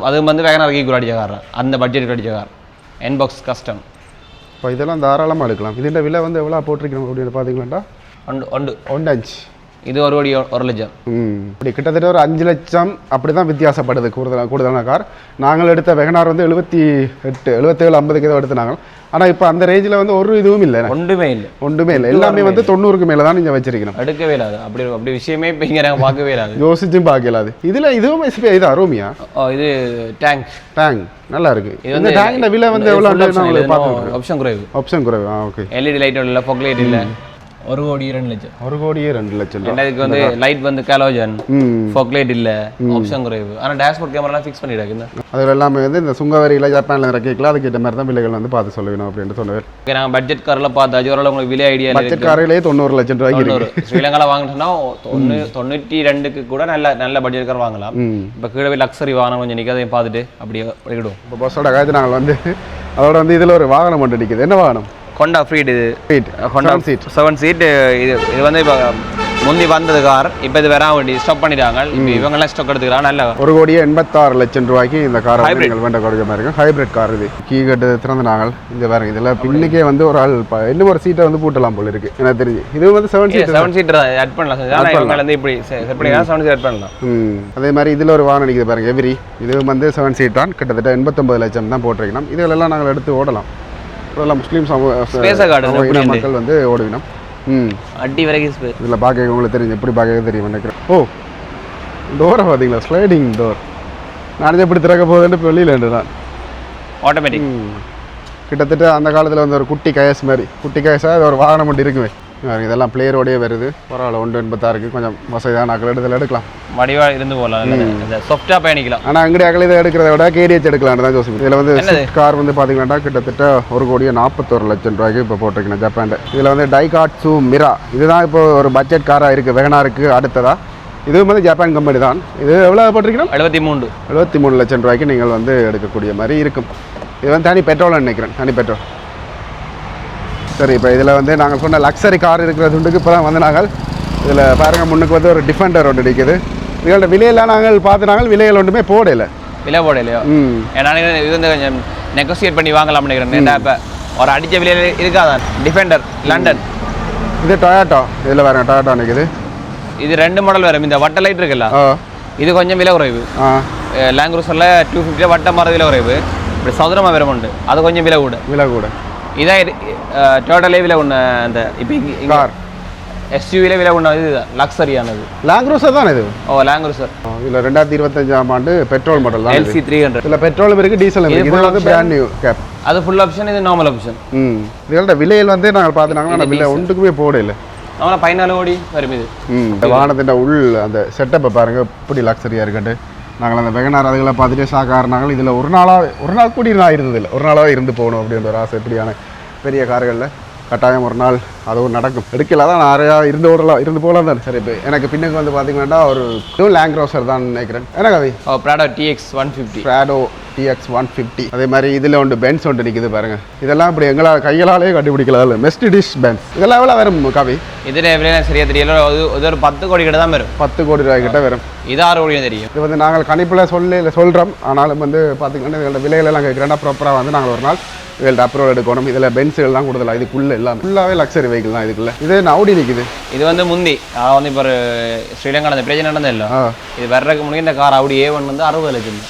அது வந்து வேகனாருக்கு ஈக்குவல் அடிச்ச கார். அந்த பட்ஜெட்டுக்கு அடிச்ச கார் என்பாக்ஸ் கஸ்டம். இப்போ இதெல்லாம் தாராளமாக எடுக்கலாம். இதுன்ற விலை வந்து எவ்வளோ போட்டிருக்கணும் அப்படின்னு பார்த்தீங்கன்னா 1.5. இது 1,00,000. இப்படி கிட்டத்தட்ட ஒரு 5 லட்சம் அப்படி தான் வித்தியாசப்படுது கூடுதலான கார். நாங்கள் எடுத்த வெகனார் வந்து 77, 50க்கு ஏதோ எடுத்துனாங்க. ஆனால் இப்போ அந்த ரேஞ்சில் வந்து ஒரு இதுவும் இல்லை. ஒன்றுமே இல்லை. எல்லாமே வந்து 90க்கு மேலே தான் நீங்கள் வச்சிருக்கணும். எடுக்கவே இல்லாது. அப்படி விஷயமே இப்போ இங்கே நாங்கள் பார்க்கவே இல்லாது. யோசிச்சும் பார்க்கலாது. இதில் இதுவும் இதா ரோமியா? இது டேங்க் நல்லா இருக்கு. இந்த டேங்க்ல விலை வந்து எவ்வளோ? ஆப்ஷன் குறைவு. ஓகே. எல்இடி லைட் இல்லை, ஃபோக் லைட் இல்லை. 1,02,00,000. 1,02,00,000. இதுக்கு வந்து லைட் வந்து கலோஜன், ஃபோக் லைட் இல்ல, ஆப்ஷன் குறைவு. ஆனா டேஷ்போர்ட் கேமராலாம் ஃபிக்ஸ் பண்ணிட்டாங்க. அதுல எல்லாமே வந்து இந்த சுங்கவரியில ஜப்பான்ல இறக்கிக்கலாம். அதுக்கு ஏற்ற மாதிரி தான் விலைகள் வந்து பார்த்து சொல்லணும் அப்படின்னு சொன்னவர். நாங்கள் பட்ஜெட் காரில் பார்த்தாச்சு ஓரளவு உங்களுக்கு விலை ஐடியா. பட்ஜெட் காரிலே 90 லட்சம் ரூபாய்க்கு இருக்கு. ஸ்ரீலங்காவில் வாங்கிட்டோம்னா 92க்கு கூட நல்ல பட்ஜெட் கார் வாங்கலாம். இப்போ கீழே லக்ஸரி வாகனம் கொஞ்சம் நிற்காதையும் பார்த்துட்டு அப்படியே விடுவோம். இப்போ பஸ்ஸோட காய்ச்சி நாங்கள் வந்து அதோட வந்து இதில் ஒரு வாகனம் மட்டும் நிற்குது. என்ன வாகனம்? Honda Freed. Honda 7 seat. இது வந்து இப்போ முந்தி வந்தது கார். இப்போ இது வேற வண்டி ஸ்டாப் பண்ணிட்டாங்க. இப்போ இவங்கெல்லாம் ஸ்டாக் எடுத்துக்கிறாங்க. நல்ல 1,86,00,000 ரூபாய்க்கு இந்த கார் நீங்கள் வேண்ட கொடுக்க மாதிரி இருக்கும். Hybrid car. இது கீ கட்டு திறந்து நாங்கள் இந்த வேற இதில் பின்னுக்கே வந்து ஒரு ஆள் இன்னும் ஒரு சீட்டை வந்து பூட்டலாம் போல இருக்கு எனக்கு தெரிஞ்சு. இது வந்து 7 சீட்டர் ஆட் பண்ணலாம். இப்படி செட் பண்ணி 7 சீட் ஆட் பண்ணலாம். அதே மாதிரி இதில் ஒரு வாகனம் நிற்குது பாருங்க, எவ்ரி. இது வந்து 7 சீட் தான். கிட்டத்தட்ட 89 லட்சம் தான் போட்டிருக்கணும். இதெல்லாம் நாங்கள் எடுத்து ஓடலாம். முஸ்லீம் மக்கள் வந்து ஓடுவினோம். அடி வரைக்கும் ஸ்பேஸ். இதில் பார்க்க உங்களுக்கு தெரியும், எப்படி பார்க்க தெரியும் நினைக்கிறேன். ஓ, டோரை பார்த்தீங்களா? Sliding door. நான் எப்படி திறக்க போகுதுன்னு இப்போ வெளியில் தான் ஆட்டோமேட்டிக். கிட்டத்தட்ட அந்த காலத்தில் வந்து ஒரு குட்டி கயஸ் மாதிரி, குட்டி கயஸாக அது ஒரு வாகனம் மட்டும் இருக்குமே. இதெல்லாம் பிளேயரோடய வருது. பரவாயில்ல. 1.86 கொஞ்சம் வசதியான இதில் எடுக்கலாம். வடிவாக இருந்து போகலாம், சாஃப்டாக பயணிக்கலாம். ஆனால் அங்கடி அகல இதை எடுக்கிறத விட கேரியச் எடுக்கலான்னு தான் யோசிப்பேன். இதில் வந்து கார் வந்து பார்த்தீங்கன்னா கிட்டத்தட்ட 1,41,00,000 ரூபாய்க்கு இப்போ போட்டிருக்கேன் ஜப்பான். இதில் வந்து டைகாட்சு மிரா. இதுதான் இப்போ ஒரு பட்ஜெட் காராக இருக்குது வெகனாருக்கு அடுத்ததா. இதுவும் வந்து ஜப்பான் கம்பெனி தான். இது எவ்வளோ போட்டிருக்கணும்? 73 லட்சம் ரூபாய்க்கு நீங்கள் வந்து எடுக்கக்கூடிய மாதிரி இருக்கும். இது வந்து தனி பெட்ரோல்னு நினைக்கிறேன், தனி பெட்ரோல். சரி, இப்போ இதில் வந்து நாங்கள் சொன்ன லக்ஸரி கார் இருக்கிற துண்டுக்கு இப்போ தான் வந்து நாங்கள் இதில் பாருங்கள் முன்னுக்கு வந்து ஒரு டிஃபெண்டர் ஒன்று நிற்குது. இதோட விலையெல்லாம் நாங்கள் பார்த்து விலைகள் ஒன்றுமே போடலை. விலை போடலையோ? ஏன்னா இது வந்து கொஞ்சம் நெகோசியேட் பண்ணி வாங்கலாம் நினைக்கிறேன். இப்போ ஒரு அடித்த விலையில் இருக்காதான் டிஃபெண்டர் லண்டன். இது டொயாட்டோ. இதில் வேறு டொயாட்டோ நிற்குது. இது 2 மாடல் வேறு. இந்த வட்ட லைட் இருக்குல்ல, இது கொஞ்சம் விலை குறைவு. லேங்குரூசரில் 250 வட்ட மாற விலை குறைவு. இப்படி சதுரமாக வேறு உண்டு, அது கொஞ்சம் விலை கூட. இதான் டோட்டலே விலை ஒன்று. அந்த இப்போ கார் எஸ்யூவிலே விலை ஒன்று. இது லக்ஸரியானது லேங்குரூசர் தான் இது. லேங்குரூசர். இதில் 2025ஆம் ஆண்டு பெட்ரோல் மாடல் தான். LC 300. இதில் பெட்ரோலும் இருக்குது, டீசலும் இருக்குது. இது வந்து பிராண்ட் நியூ கேப். அது ஃபுல் ஆப்ஷன், இது நார்மல் ஆப்ஷன். இதோட விலையில் வந்து நாங்கள் பார்த்துனாங்கன்னா விலை ஒன்றுக்குமே போடல. நம்மளா 14 கோடி வரும் இது. வாகனத்தின் உள் அந்த செட்டப்பை பாருங்கள் எப்படி லக்ஸரியாக இருக்கட்டு. நாங்கள் அந்த வெகனார் அதுகளை பார்த்துட்டே சாக்காருனாங்க. இதில் ஒரு நாள் கூடி நான் இருந்ததில்லை. ஒரு நாளாக இருந்து போகணும் அப்படின்ற ஒரு ஆசை. எப்படியான பெரிய கார்களில் கட்டாயம் ஒரு நாள் அதுவும் நடக்கும். எடுக்கல தான் நிறையா இருந்து போகலாம் தானே. சரி, இப்போ எனக்கு பின்னுக்கு வந்து பார்த்தீங்கன்னா ஒரு லேண்ட் க்ரோசர் தான் நினைக்கிறேன். என்ன கவி? ப்ராடோ TX 150. ப்ராடோ TX 150. அதே மாதிரி இதில் ஒன்று பென்ஸ் ஒன்று நிற்குது பாருங்க. இதெல்லாம் இப்படி கைகளாலே கண்டுபிடிக்கலாம். இல்லை மெர்சிடிஸ் பென்ஸ் இதெல்லாம் எவ்வளோ வரும் கவி? இதில் எவ்வளோ சரியா தெரியல. இது ஒரு 10 கோடி கிட்ட தான் வரும். 10 கோடி ரூபாய் கிட்ட வரும். இது 6 கோடி தெரியும். இது வந்து நாங்கள் கணிப்பில் சொல்கிறோம். ஆனாலும் வந்து பார்த்தீங்கன்னா இதோட விலைகளெல்லாம் கேட்குறேன்னா ப்ராப்பராக வந்து நாங்கள் ஒரு நாள் இதில் அப்ரூவல் எடுக்கணும். இதில் பென்ஸுகள் தான் கொடுக்கலாம். இதுக்குள்ளே எல்லாம் ஃபுல்லாகவே லக்ஸரி வெஹிக்கிள் தான் இதுக்குள்ள. இது அவுடி நிற்குது. இது வந்து முந்தி வந்து இப்போ ஸ்ரீலங்கா அந்த பிரச்சனை நடந்தது இல்லை. இது வர்றதுக்கு முன்னாடி இந்த கார் Audi A1 வந்து 60 லட்சம்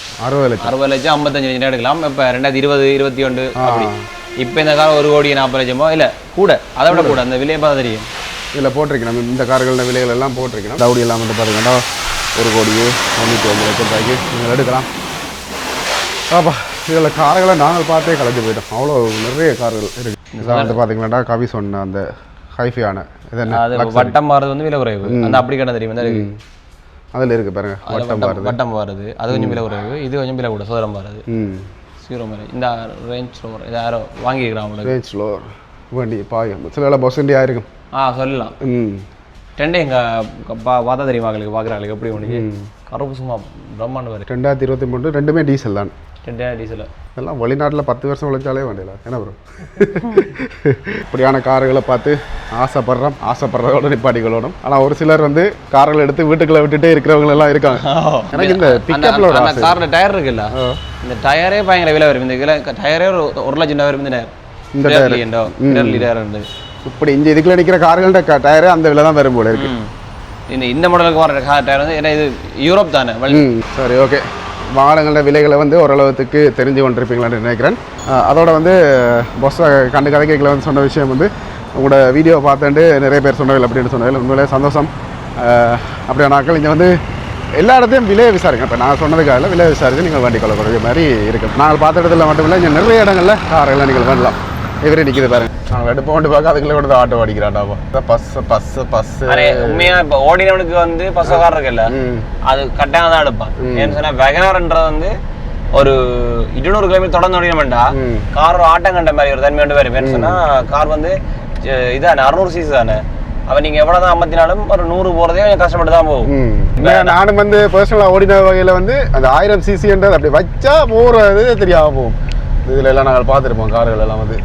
55 லட்சம் எடுக்கலாம். இப்போ 2020 21 அப்படி. இப்போ இந்த கார் 1 கோடி 40 லட்சமோ இல்லை கூட, அதை விட கூட. அந்த விலையை பார்த்து தெரியும். இதில் போட்டிருக்கணும் இந்த கார்களோட விலைகள் எல்லாம் போட்டிருக்கணும். Audi எல்லாம் வந்து பார்த்தீங்கன்னா 1 கோடி 95 லட்சம் ரூபாய்க்கு நீங்கள் எடுக்கலாம். ஆப்பா, இதில் கார்களை நாங்கள் பார்த்தே கலைஞ்சு போயிட்டோம். அவ்வளோ நிறைய கார்கள் இருக்குது. வந்து பார்த்தீங்கன்னா கவி சொன்ன அந்த ஹைஃபையான இது என்ன வட்டம் மாறுது வந்து விலை குறைவு. அந்த அப்படி கடை தெரியும். அதில் இருக்குது பாருங்க, வட்டம் மாறுது. அது கொஞ்சம் விலை குறைவு. இது கொஞ்சம் விலை கூட சோதரம் மாறுது. சீரோ மாதிரி இந்த ரேஞ்ச் லோவர் இது யாரோ வாங்கிக்கிறாங்க. ரேஞ்ச் லோவர் வண்டி பாயம் சில பஸ் இண்டியா இருக்கும். சொல்லலாம். ரெண்டே எங்கள் பார்த்தா தெரியும் மக்களுக்கு பார்க்குறாங்களுக்கு எப்படி ஒன்று கருப்பு சும்மா பிரம்மாண்டு வரும். 2023 ரெண்டுமே டீசல் தான். டீசல் எல்லாம் வெளிநாட்டில் 10 வருஷம் உழைச்சாலே வேண்டியல என்ன ப்ரோ. இப்படியான கார்களை பார்த்து ஆசைப்படுறதோட நிப்பாட்டிகளோடும். ஆனால் ஒரு சிலர் வந்து கார்களை எடுத்து வீட்டுக்குள்ள விட்டுட்டே இருக்கிறவங்க எல்லாம் இருக்காங்க. எனக்கு இந்த பிக்கப்ல காரோட டயர் இருக்குல்ல, இந்த டயரே பயங்கர விலை வரும். இந்த டயரே 1 லட்சம் வரும். இந்த டயர் இப்படி இந்த இதுக்குள்ள நிற்கிற கார்களோட டயரே அந்த விலை தான் வரும் போல இருக்கு. இந்த மாடலுக்கு வர டயர் வந்து ஏன்னா இது யூரோப் தானே. சரி, ஓகே. வாகனங்களோட விலைகளை வந்து ஓரளவுக்கு தெரிஞ்சு கொண்டிருப்பீங்களான்னு நினைக்கிறேன். அதோட வந்து பஸ் கண்டு கதைக்கைகளை வந்து சொன்ன விஷயம் வந்து உங்களோட வீடியோ பார்த்துட்டு நிறைய பேர் சொன்னதில்லை அப்படின்னு சொன்னதில்லை. உண்மையிலே சந்தோஷம். அப்படியான நாட்கள் இங்கே வந்து எல்லா இடத்தையும் விலையை விசாரிங்க. இப்போ நான் சொன்னதுக்காக விலையை விசாரித்து நீங்கள் வண்டி கொள்ளக்கூடிய மாதிரி இருக்குது. நாங்கள் பார்த்த இடத்துல மட்டும் இல்லை, இங்கே நிறைய இடங்களில் காரெல்லாம் நீங்கள் வேண்டலாம். இவரே நிற்கிது பாருங்க. நாங்கள் எடுப்போம் கொண்டு பார்க்க அதுக்குள்ளே கூட ஆட்டோ அடிக்கிறாண்டாப்பா. பஸ் உண்மையா இப்போ ஓடினவனுக்கு வந்து பஸ்ஸக்கார் இருக்குல்ல, அது கட்டாயம் தான் எடுப்பான். ஏன்னு சொன்னா வெகனார்ன்றது வந்து ஒரு 200 கிலோமீட்டர் தொடர்ந்து ஓடினோம்டா கார் ஒரு ஆட்டம் கண்ட மாதிரி ஒரு தன்மை கொண்டு வரும். ஏன்னு சொன்னா கார் வந்து இதானே 600 cc தானே. அவன் நீங்க எவ்வளவுதான் 54 ஒரு 100 போறதே கொஞ்சம் கஷ்டப்பட்டு தான் போகும். நானும் வந்து பர்சனலாக ஓடின வகையில் வந்து அந்த 1000 cc அப்படி வச்சா போறது தெரியாம போகும். இதுல எல்லாம் நாங்கள் பார்த்துருப்போம் கார்கள் எல்லாம் வந்து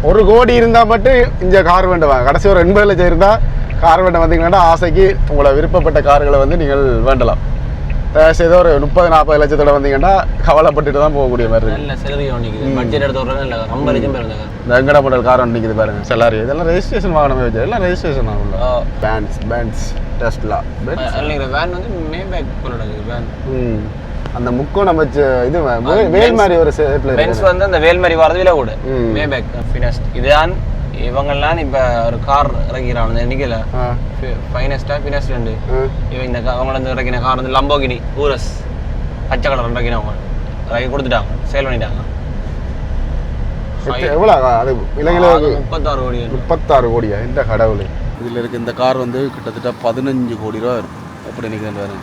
1 கோடி இருந்தால் மட்டும் இந்த கார் வேண்டுவாங்க. கடைசி ஒரு 80 லட்சம் இருந்தால் கார் வேண்ட வந்தீங்கன்னா ஆசைக்கு உங்களை விருப்பப்பட்ட கார்களை வந்து நீங்கள் வேண்டலாம். ஏதோ ஒரு 30-40 லட்சத்தோட வந்தீங்கன்னா கவலைப்பட்டுட்டு தான் போகக்கூடிய மாதிரி இருக்கு. இந்த எங்கடா மாடல் கார் ஒன்று நிற்குது பாருங்க. செல்லாரி இதெல்லாம் ரெஜிஸ்ட்ரேஷன் வாகனமே வச்சு எல்லாம் ரெஜிஸ்ட்ரேஷன் ஆகும். பேன்ஸ் டெஸ்லா வேன் வந்து மேபேக் வேன். அந்த முக்கோணம் வச்சு இது வேல் மாதிரி ஒரு பென்ஸ் வந்து அந்த வேல் மாதிரி வரது விலை கூட. மேபேக் ஃபினஸ்ட் இதுதான். இவங்கெல்லாம் இப்ப ஒரு கார் இறக்கிறாங்க நிக்கல ஃபைனஸ்டா ஃபினஸ்ட் ரெண்டு. இவங்க இந்த அவங்க வந்து இறக்கின கார் வந்து லம்போகினி ஊரஸ் பச்சை கலர் இறக்கினவங்க இறக்கி கொடுத்துட்டாங்க, சேல் பண்ணிட்டாங்க. எவ்வளோ அது இலங்கையில் 36 கோடி. 36 கோடியா? இந்த கடவுள். இதில் இருக்க இந்த கார் வந்து கிட்டத்தட்ட 15 கோடி ரூபா வரும். எப்படி நிற்கிறேன்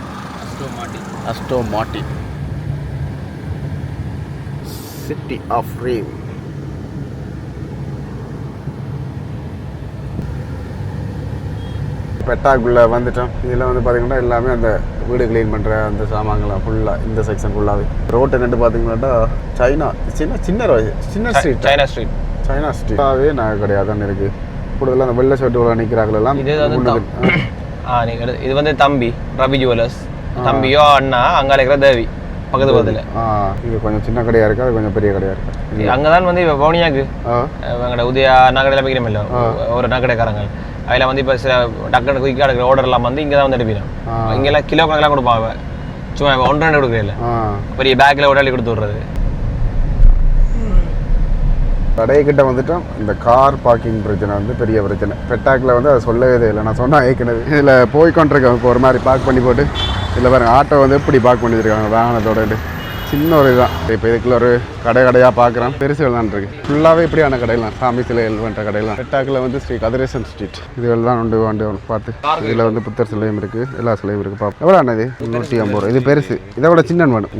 அஸ்டோ மாட்டி சிட்டி ஆஃப் ரீம். பெட்டாக்குள்ளே வந்துட்டோம். இதில் வந்து பார்த்தீங்கன்னா எல்லாமே அந்த வீடு க்ளீன் பண்ணுற அந்த சாமான்கள்லாம் ஃபுல்லாக இந்த செக்ஷன் ஃபுல்லாகவே. ரோட்டு ரெண்டு பார்த்தீங்கன்னா சைனா சின்ன ஸ்ட்ரீட் ஸ்ட்ரீட்டாகவே நான் கிடையாதுன்னு இருக்குது. கூடுதலாக அந்த வெள்ளை ஷர்ட்டு நிற்கிறாங்களெல்லாம். இது வந்து தம்பி ரவி ஜுவல்லர்ஸ், தம்பியோ அண்ணா அங்கே இருக்கிற தேவி பக்கத்து பக்கத்தில். இது கொஞ்சம் சின்ன கடையாக இருக்குது, அது கொஞ்சம் பெரிய கடையாக இருக்குது. அங்கே தான் வந்து இப்போ பவுனியாக்கு எங்களோட உதயா நகடையில் வைக்கிறோம் இல்லை ஒரு நகடைக்காரங்க. அதில் வந்து இப்போ சில டக்குனு குயிக்காக எடுக்கிற ஆர்டர்லாம் வந்து இங்கே தான் வந்து எடுப்பிடும். இங்கெல்லாம் கிலோ கணக்கெல்லாம் கொடுப்பாங்க. சும்மா 1-2 கொடுக்குறதில்ல, பெரிய பேக்கில் உடனே கொடுத்து விட்றது. கடைக்கிட்ட வந்துட்டோம். இந்த கார் பார்க்கிங் பிரச்சனை வந்து பெரிய பிரச்சனை. பெட்டாக்கில் வந்து அதை சொல்லவே இல்லை. நான் சொன்னால் ஏற்கனவே இதில் போய்கொண்டிருக்கேன். இப்போ ஒரு மாதிரி பார்க் பண்ணி போட்டு இதில் பாருங்கள் ஆட்டோ வந்து எப்படி பார்க் பண்ணியிருக்காங்க வாகனத்தோடு. சின்ன ஒரு இதுதான். இப்போ இதுக்குள்ள ஒரு கடையாக பார்க்குறேன். பெருசுகள் தான் இருக்கு. ஃபுல்லாகவே இப்படியான கடையெல்லாம் சாமி சிலைகள் பண்ணுற கடையெல்லாம். ரெட்டாக்கில் வந்து ஸ்ரீ கதிரேசன் ஸ்ட்ரீட். இதுகள் தான் உண்டு பார்த்து. இதில் வந்து புத்தர் சிலையும் இருக்குது, எல்லா சிலையும் இருக்குது. பார்ப்போம். எவ்வளோ ஆனது? 150 ரூபா. இது பெருசு. இதை விட சின்ன வேணும்.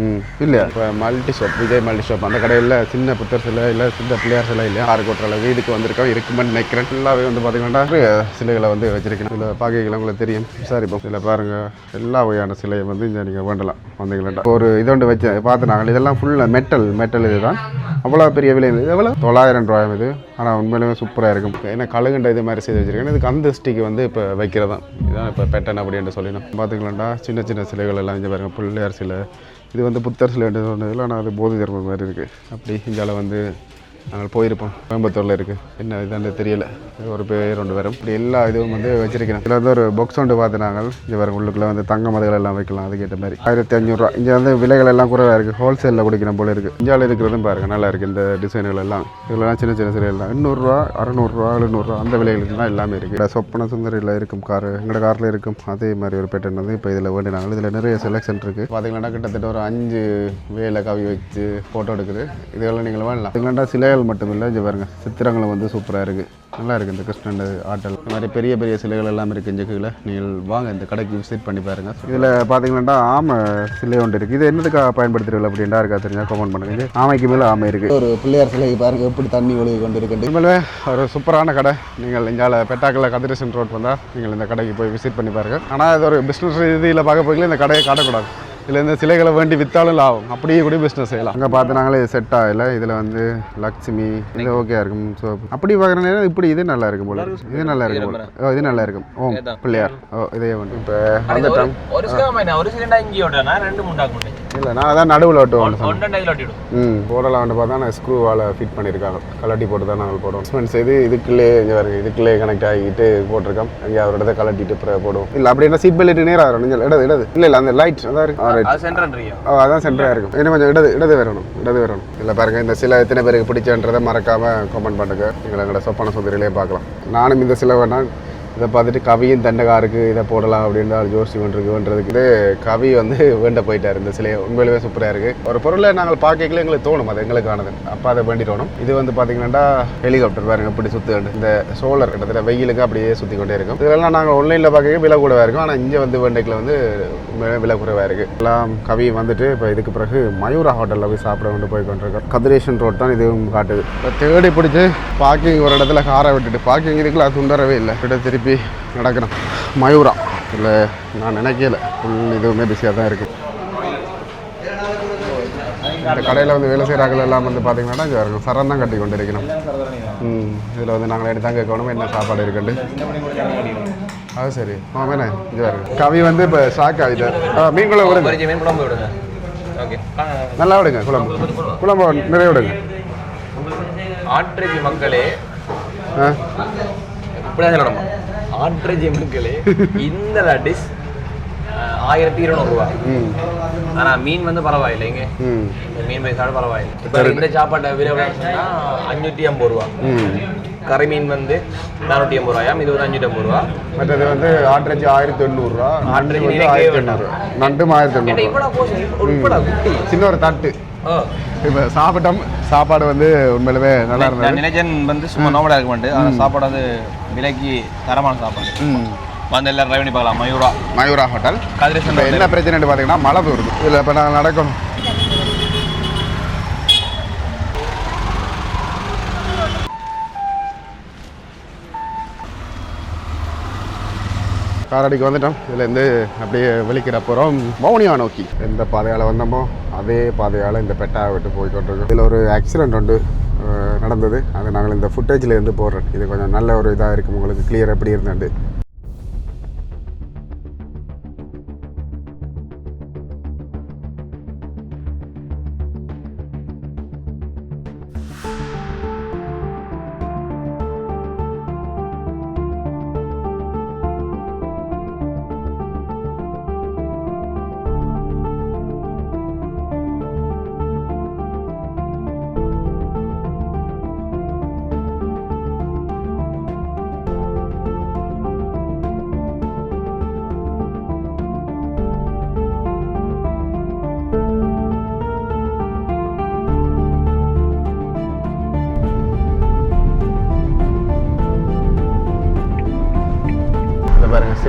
இல்லையா? இப்போ multi shop, Vijay multi shop, அந்த கடையில் சின்ன புத்தர் சிலை இல்லை, சின்ன பிள்ளையார் சிலை இல்லையா, 6 கோட்டை அளவு இதுக்கு வந்திருக்கோம். இருக்குமென்னு நினைக்கிறேன். ஃபுல்லாகவே வந்து பார்த்தீங்கன்னா சிலைகளை வந்து வச்சிருக்கணும். இதில் பார்க்கலாம் உங்களுக்கு தெரியும். விசாரிப்போம். இதில் பாருங்கள், எல்லா வகையான சிலையை வந்து இங்கே நீங்கள் வேண்டலாம் வந்தீங்களா. ஒரு இதோண்டு வச்சு பார்த்து நாங்கள் இதெல்லாம் ஃபுல்லாக மெட்டல் இதுதான். அவ்வளோ பெரிய விலை. இது எவ்வளோ? 900 ரூபாய் இது. ஆனால் உண்மையிலுமே சூப்பராக இருக்கும். ஏன்னா கழுகுண்ட இது மாதிரி செய்து வச்சிருக்கேன். இதுக்கு அந்த ஸ்டிக்கு வந்து இப்போ வைக்கிறதான். இதுதான் இப்போ பெட்டன் அப்படின்னு சொல்லணும். பார்த்துக்கலாம்டா, சின்ன சின்ன சிலைகள் எல்லாம் இங்கே பாருங்கள். பிள்ளையார் சிலை, இது வந்து புத்தர் சிலைன்னு சொன்னதில்லை, ஆனால் அது போதி தர்மம் மாதிரி இருக்குது. அப்படி இந்தியாவில் வந்து நாங்கள் போயிருப்போம். கோயம்புத்தூரில் இருக்குது. என்ன இதுன்னு தெரியல. ஒரு பேர் ஒன்று வரும். இப்படி எல்லா இதுவும் வந்து வச்சிருக்கிறேன். இதில் வந்து ஒரு பாக்ஸ் ஒன்று பார்த்து நாங்கள் இங்கே வரும். உள்ளுக்குள்ளே வந்து தங்க மதுகள் எல்லாம் வைக்கலாம். அதுக்கேற்ற மாதிரி 1500 ரூபா. இங்கே வந்து விலைகள் எல்லாம் குறைவாக இருக்குது. ஹோல்சேலில் குடிக்கிற போல இருக்குது. இந்தியாவில் இருக்கிறதும் பாருங்கள், நல்லா இருக்குது. இந்த டிசைன்கள் எல்லாம் இதெல்லாம் சின்ன சின்ன சிலைகள் தான். 800 ரூபா, 600 ரூபா, 700 ரூபா அந்த விலைகளுக்கு தான் எல்லாமே இருக்குது. சொப்பன சுந்தரியில் இருக்கும் கார், எங்களோட காரில் இருக்கும். அதே மாதிரி ஒரு பேட்டர்ன் வந்து இப்போ இதில் வேண்டினாங்க. இதில் நிறைய செலெக்ஷன் இருக்குது. பார்த்தீங்கன்னா கிட்டத்தட்ட ஒரு 5 வேலை கவி வச்சு ஃபோட்டோ எடுக்குது. இதெல்லாம் நீங்கள் வேணலாம். இதுங்கள்டா சிலைகள் மட்டும் இல்லை, இங்கே பாருங்கள் சித்திரங்களும் வந்து சூப்பராக இருக்குது. நல்லா இருக்குது. இந்த கிருஷ்ணன் ஆட்டல் இந்த மாதிரி பெரிய பெரிய சிலைகள் எல்லாம் இருக்குது. இங்கே கீழே நீங்கள் வாங்க, இந்த கடைக்கு விசிட் பண்ணி பாருங்கள். இதில் பார்த்தீங்கன்னா ஆமை சிலை ஒன்று இருக்குது. இது என்னதுக்காக பயன்படுத்துறீங்க அப்படின்டா இருக்கா தெரிஞ்சா கமெண்ட் பண்ணுங்க. ஆமைக்கு மேலே ஆமை இருக்குது. ஒரு பிள்ளையார் சிலை பாருங்கள் எப்படி தண்ணி ஒழுகி கொண்டு இருக்குது. உண்மையிலே ஒரு சூப்பரான கடை. நீங்கள் இங்கே பெட்டாக்கில் கதிரேசன் ரோட் வந்தால் நீங்கள் இந்த கடைக்கு போய் விசிட் பண்ணி பாருங்கள். ஆனால் இது ஒரு பிஸ்னஸ் ரீதியில் பார்க்க போய்ல இந்த கடையை காட்டக்கூடாது. இதில் இந்த சிலைகளை வேண்டி விற்றாலும் லாபம். அப்படியே கூட பிஸ்னஸ் செய்யலாம். அங்கே பார்த்து நாங்களே செட் ஆகலை. இதில் வந்து லக்ஷ்மி இது ஓகே இருக்கும். ஸோ அப்படி பார்க்குற நேரம் இப்படி இது நல்லா இருக்கும் போல. இது நல்லா இருக்கும் போல. இது நல்லா இருக்கும். ஓம் பிள்ளையார். இதே வந்து இப்போ வந்துட்டோம். இல்லை நான் அதான் நடுவில் ஓட்டுவோம். போடலாம் வந்து பார்த்தா நான் ஸ்க்ரூவால் ஃபிட் பண்ணியிருக்காங்க. கலட்டி போட்டு தான் நாங்கள் போடுவோம். எக்ஸ்பென்ஸ் இதுக்குள்ளே இங்கே வருங்க. இதுக்குள்ளே கனெக்ட் ஆகிட்டு போட்டிருக்கோம். அங்கே அவரோட இடத்த கலட்டிட்டு போடுவோம். இல்லை அப்படின்னா சீட் பெல்ட் நேராக வரும். நீங்கள் இடது இல்லை அந்த லைட் அதான் இருக்கு. அதான் சென்டராக இருக்கும். இன்னும் கொஞ்சம் இடது வரணும். இல்லை பாருங்கள், இந்த சிலை எத்தனை பேருக்கு பிடிச்சன்றதை மறக்காமல் கமெண்ட் பண்ணுங்க. நீங்கள் எங்களோட சொப்பன சுந்தரிலே பார்க்கலாம். நானும் இந்த சிலை வேணால் இதை பார்த்துட்டு கவியும் தண்டகாருக்கு இதை போடலாம் அப்படின்ற ஜோசி ஒன்றுக்குன்றதுக்கு இது கவி வந்து வேண்ட போயிட்டார். இந்த சிலையை உண்மையிலுமே சூப்பராக இருக்குது. ஒரு பொருளை நாங்கள் பார்க்கல எங்களுக்கு தோணும், அது எங்களுக்கானது. அப்போ அதை வேண்டி தோணும். இது வந்து பார்த்தீங்கன்னா ஹெலிகாப்டர் பாருங்க இப்படி சுற்று. இந்த சோலர் கிட்டத்தட்ட வெயிலுக்கு அப்படியே சுற்றி கொண்டே இருக்கும். இதெல்லாம் நாங்கள் ஆன்லைனில் பார்க்க விலை கூடவாக இருக்கும். ஆனால் இங்கே வந்து வேண்டைக்கில் வந்து விலை குறைவாக இருக்குது. எல்லாம் கவி வந்துட்டு இப்போ இதுக்கு பிறகு மயூரா ஹோட்டலில் போய் சாப்பிட கொண்டு போய் கொண்டிருக்கோம். கதிரேசன் ரோட் தான் இதுவும் காட்டுது. இப்போ தேடி பிடிச்சி பார்க்கிங் ஒரு இடத்துல காரை விட்டுட்டு பார்க்கிங் இதுக்குள்ள துண்டரவே இல்லை. கிட்ட திருப்பி நடக்கிறோம். மயூரா இல்லை நான் நினைக்கல. ஃபுல் இதுவுமே பிஸியாக தான் இருக்குது. இந்த கடையில் வந்து வேலை செய்கிறார்கள் எல்லாம் வந்து பார்த்தீங்கன்னா இங்கே இருக்கும் சரம் தான் கட்டி கொண்டு இருக்கணும். இதில் வந்து நாங்கள் எடுத்து தான் கேட்கணும் என்ன சாப்பாடு இருக்குண்டு. அது சரி ஆமாண்ணே. இங்கே இருக்கு கவி வந்து இப்போ ஷாக் ஆகிட்டார். மீன் குழம்பு விடுங்க. நல்லா விடுங்க. குழம்பு நிறைய விடுங்க. ஆட்ரேஜி மக்களே ஆட்ரேஜி மக்களே இந்த டிஷ் 1200 ரூபா. ஆனா மீன் வந்து பரவாயில்லைங்க. மீன் பைசாடு பரவாயில்லை. இப்போ இந்த சாப்பாட்டை விலை 550 ரூபா. கறி மீன் வந்து 480 ரூபாயாம். இது வந்து 550 ரூபா. மற்றது வந்து ஆட்ரேஜி 1800 ரூபா. ஆட்ரேஜி வந்து 1800 ரூபா. நண்டும் 1800 சின்ன ஒரு தட்டு. இப்போ சாப்பிட்டோம். சாப்பாடு வந்து உண்மையிலுமே நல்லா இருந்தது. நினைச்சன் வந்து சும்மா நார்மலாக இருக்க மாட்டேன். ஆனால் சாப்பாடு வந்து விலைக்கு தரமான சாப்பாடு. வந்து எல்லாம் ட்ரை பண்ணி பார்க்கலாம். மயூரா ஹோட்டல் கதிரேசன். என்ன பிரச்சனைன்னு பார்த்தீங்கன்னா மழை வருது. இதில் இப்போ நாங்கள் நடக்கணும். காரடிக்கு வந்துட்டோம். இதுலேருந்து அப்படியே வெளிக்கிற போகிறோம் மௌனியா நோக்கி. எந்த பாதையால் வந்தோமோ அதே பாதையால் இந்த பெட்டாவை விட்டு போய் கொண்டிருக்கோம். இதில் ஒரு ஆக்சிடெண்ட் ஒன்று நடந்தது. அது நாங்கள் இந்த ஃபுட்டேஜ்லேருந்து போடுறோம். இது கொஞ்சம் நல்ல ஒரு இதாக இருக்கும். உங்களுக்கு கிளியர் எப்படி இருந்தாண்டு.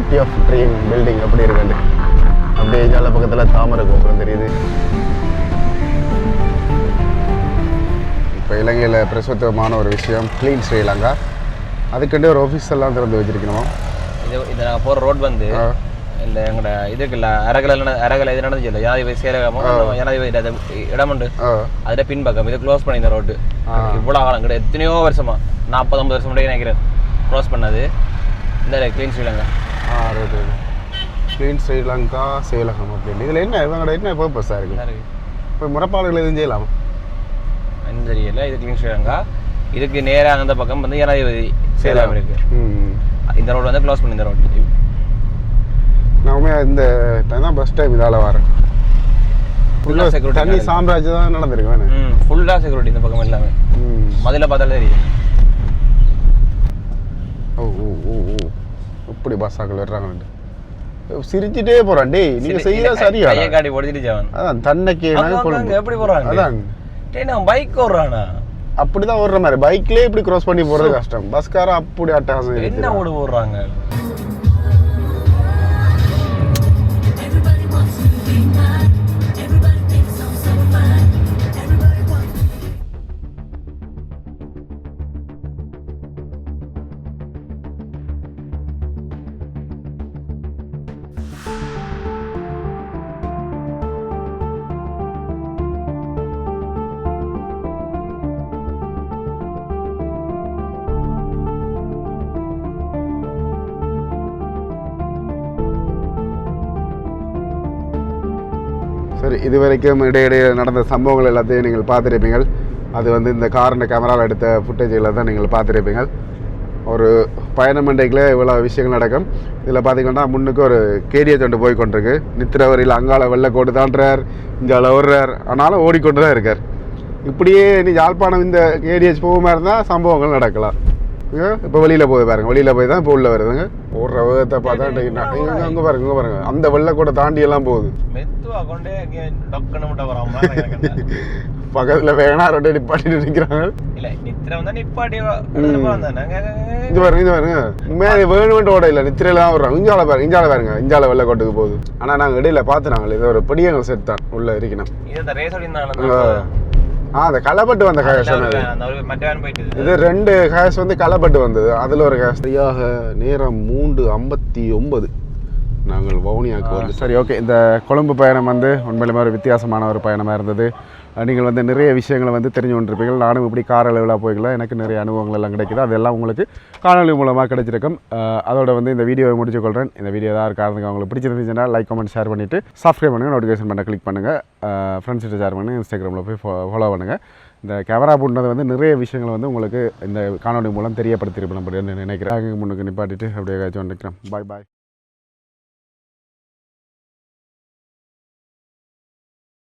சிட்டி ஆஃப் ட்ரீம் பில்டிங் எப்படி இருக்குண்டு. அப்படியே ஜால பக்கத்தில் தாமரை கோபுரம் தெரியுது. இப்போ இலங்கையில் பிரசுத்தமான ஒரு விஷயம் க்ளீன் ஸ்ரீலங்கா. அதுக்கிட்டே ஒரு ஆஃபீஸ் எல்லாம் திறந்து வச்சிருக்கணுமா. இது நாங்கள் போகிற ரோட் வந்து இல்லை எங்களோட இதுக்குல்ல அரகலை இது நடந்துச்சு இல்லை ஜனாதிபதி சேலகமும் ஜனாதிபதி இடம் உண்டு அதில் பின்பக்கம் இது க்ளோஸ் பண்ணி இந்த ரோட்டு இவ்வளோ காலம் கிடையாது எத்தனையோ வருஷமா 40-50 வருஷம் முடிய நினைக்கிறேன் க்ளோஸ் பண்ணது இந்த clean Sri Lanka. Right clean Sri Lanka சேலகம் அப்படின்னு இதில் என்ன இவங்களோட என்ன பர்பஸாக இருக்குது? இப்போ முறைப்பாடுகள் எதுவும் செய்யலாம் தெரியல. இது க்ளீன் ஸ்ரீலங்கா. இதுக்கு நேராக அந்த பக்கம் வந்து ஜனாதிபதி சேலம் இருக்கு. இந்த ரோடு வந்து க்ளோஸ் பண்ணி இந்த ரோடு நான் இந்த டைம் தான் ஃபஸ்ட் டைம் இதால் வரேன். ஃபுல்லாக செக்யூரிட்டி தனி சாம்ராஜ்யம் தான் நடந்திருக்கு வேணும். ஃபுல்லாக செக்யூரிட்டி இந்த பக்கம் எல்லாமே மதில பார்த்தாலே தெரியும். ஓ ஓ ஓ ஓ இப்படி பஸ்ஸாக்கள் வர்றாங்க சிரிச்சுட்டே போகிறான். டேய் நீங்கள் செய்ய சரியா கையை காட்டி பொடிச்சிட்டு அதான் தன்னைக்கு எப்படி போகிறாங்க அதான் பைக் ஓடுறானா அப்படி தான் ஓடுற மாதிரி பைக்லேயே இப்படி க்ராஸ் பண்ணி போகிறது கஷ்டம். பஸ்காரன் அப்படி அட்டகாசம் என்ன ஓடு போடுறாங்க. சரி, இது வரைக்கும் இடையிடையே நடந்த சம்பவங்கள் எல்லாத்தையும் நீங்கள் பார்த்துருப்பீங்கள். அது வந்து இந்த காரின் கேமராவில் எடுத்த ஃபுட்டேஜில் தான் நீங்கள் பார்த்துருப்பீங்கள். ஒரு பயணம் இன்றைக்குள்ளே இவ்வளோ விஷயங்கள் நடக்கும். இதில் பார்த்தீங்கன்னா முன்னுக்கு ஒரு கேடிஎச் கொண்டு போய் கொண்டிருக்கு. நித்திரவரியில் அங்கால வெள்ளைக்கோடு தாண்டுறார், இங்கால ஓடுறார், ஆனாலும் ஓடிக்கொண்டு தான் இருக்கார். இப்படியே நீ யாழ்ப்பாணம் இந்த கேடிஎச் போகாமல் இருந்தால் சம்பவங்கள் நடக்கலாம். இப்போ வெளியில் போய் பாருங்க, வெளியில் போய் தான் இப்போ உள்ள வருதுங்க. ஓடுற வேகத்தை பார்த்தா அங்கே பாருங்க, இங்கே பாருங்க, அந்த வெள்ளைக்கோட்டை தாண்டி எல்லாம் போகுது. பக்கத்தில் வேணா ரெண்டு நிப்பாட்டி நிற்கிறாங்க. இது பாருங்க, இது பாருங்க, உண்மையாக வேணுமென்று ஓட இல்லை, நித்திரையில தான் வர்றாங்க. இஞ்சால பாருங்க, இஞ்சால பாருங்க, இஞ்சால வெள்ளைக்கோட்டுக்கு போகுது. ஆனால் நாங்கள் இடையில பார்த்துனாங்க இது ஒரு பெடியங்கள் செட் தான் உள்ள இருக்கணும். அந்த களப்பட்டு வந்த கேஷ் இது 2 கேஷ் வந்து களப்பட்டு வந்தது. அதில் ஒரு கேஷ் சரியாக நேரம் 3:59 நாங்கள் வவுனியாவுக்கு வந்து. சரி, ஓகே. இந்த கொழும்பு பயணம் வந்து உண்மையிலுமே ஒரு வித்தியாசமான ஒரு பயணமாக இருந்தது. நீங்கள் வந்து நிறைய விஷயங்களை வந்து தெரிஞ்சு கொண்டிருப்பீர்கள். நானும் இப்படி கார் அளவில் போய்க்கலாம், எனக்கு நிறைய அனுபவங்கள் எல்லாம் கிடைக்குது. அதெல்லாம் உங்களுக்கு காணொலி மூலமாக கிடைச்சிருக்கும். அதோட வந்து இந்த வீடியோவை முடிச்சுக்கொள்கிறேன். இந்த வீடியோ ஏதாவது காரணத்துக்கு உங்களுக்கு பிடிச்சிருந்துச்சுன்னா லைக், கமெண்ட், ஷேர் பண்ணிவிட்டு சப்ஸ்கிரைப் பண்ணுங்கள், நோட்டிஃபிகேஷன் பண்ண கிளிக் பண்ணுங்கள், ஃப்ரெண்ட்ஸ்கிட்ட ஷேர் பண்ணுங்கள், இன்ஸ்டாகிராமில் போய் ஃபாலோ பண்ணுங்கள். இந்த கேமரா போட்டது வந்து நிறைய விஷயங்கள் வந்து உங்களுக்கு இந்த காணொலி மூலம் தெரியப்படுத்தியிருப்பேன் அப்படின்னு நினைக்கிறேன். முன்னுக்கு நிப்பாட்டிட்டு அப்படியே காய்ச்சி வந்துக்கிறேன். பாய் பாய்.